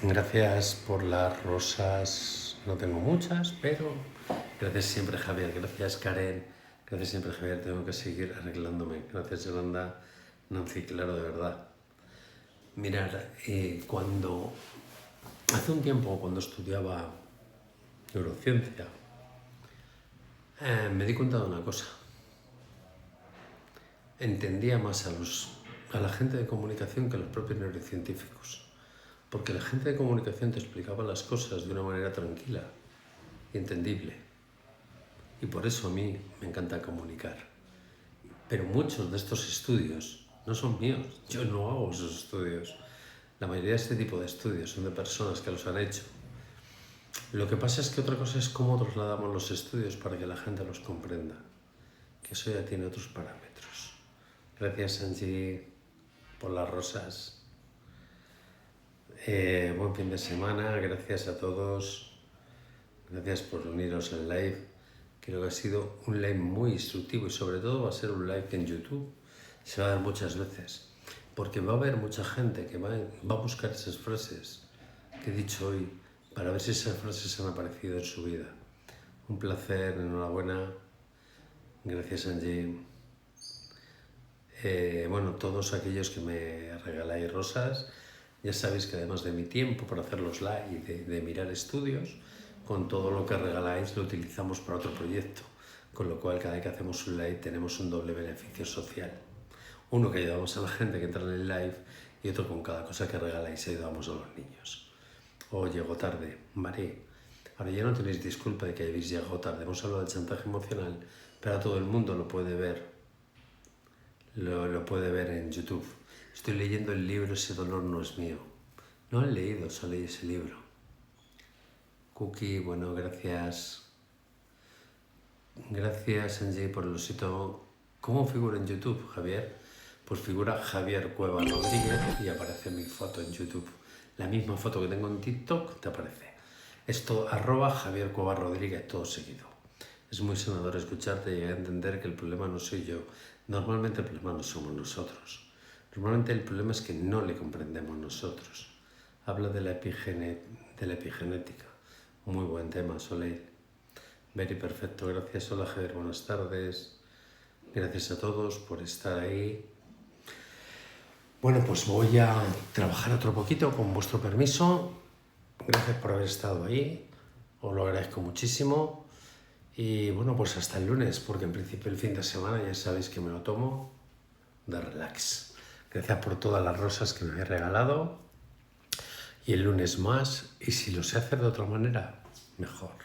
Gracias por las rosas. No tengo muchas, pero gracias siempre, Javier. Gracias, Karen. Gracias siempre, Javier. Tengo que seguir arreglándome. Gracias, Yolanda. Nancy, claro, de verdad. Mirar, cuando hace un tiempo, cuando estudiaba neurociencia, me di cuenta de una cosa. Entendía más a la gente de comunicación que a los propios neurocientíficos. Porque la gente de comunicación te explicaba las cosas de una manera tranquila y entendible. Y por eso a mí me encanta comunicar. Pero muchos de estos estudios no son míos. Yo no hago esos estudios. La mayoría de este tipo de estudios son de personas que los han hecho. Lo que pasa es que otra cosa es cómo trasladamos los estudios para que la gente los comprenda, que eso ya tiene otros parámetros. Gracias, Angie, por las rosas. Buen fin de semana, gracias a todos. Gracias por uniros al live. Creo que ha sido un live muy instructivo y sobre todo va a ser un live que en YouTube se va a dar muchas veces. Porque va a haber mucha gente que va a buscar esas frases que he dicho hoy para ver si esas frases han aparecido en su vida. Un placer, enhorabuena. Gracias, Angie. Bueno, todos aquellos que me regaláis rosas, ya sabéis que además de mi tiempo para hacer los live y de mirar estudios, con todo lo que regaláis lo utilizamos para otro proyecto, con lo cual cada vez que hacemos un live tenemos un doble beneficio social. Uno que ayudamos a la gente que entra en el live y otro con cada cosa que regaláis ayudamos a los niños. Llego tarde, María. Ahora ya no tenéis disculpa de que habéis llegado tarde. Hemos hablado del chantaje emocional, pero todo el mundo lo puede ver. Lo puede ver en YouTube. Estoy leyendo el libro Ese dolor no es mío. No he leído, solo leí ese libro. Cookie, bueno, gracias. Gracias, Angie, por el osito. ¿Cómo figura en YouTube, Javier? Pues figura Javier Cueva Rodríguez y aparece mi foto en YouTube. La misma foto que tengo en TikTok te aparece. Esto, @Javier Cueva Rodríguez, todo seguido. Es muy sanador escucharte y entender que el problema no soy yo. Normalmente el problema no somos nosotros. Normalmente el problema es que no le comprendemos nosotros. Habla de la epigenética. Muy buen tema, Soleil. Very perfecto. Gracias, hola Javier, buenas tardes. Gracias a todos por estar ahí. Bueno, pues voy a trabajar otro poquito con vuestro permiso. Gracias por haber estado ahí. Os lo agradezco muchísimo. Y bueno, pues hasta el lunes, porque en principio el fin de semana ya sabéis que me lo tomo de relax. Gracias por todas las rosas que me habéis regalado. Y el lunes más. Y si lo sé hacer de otra manera, mejor.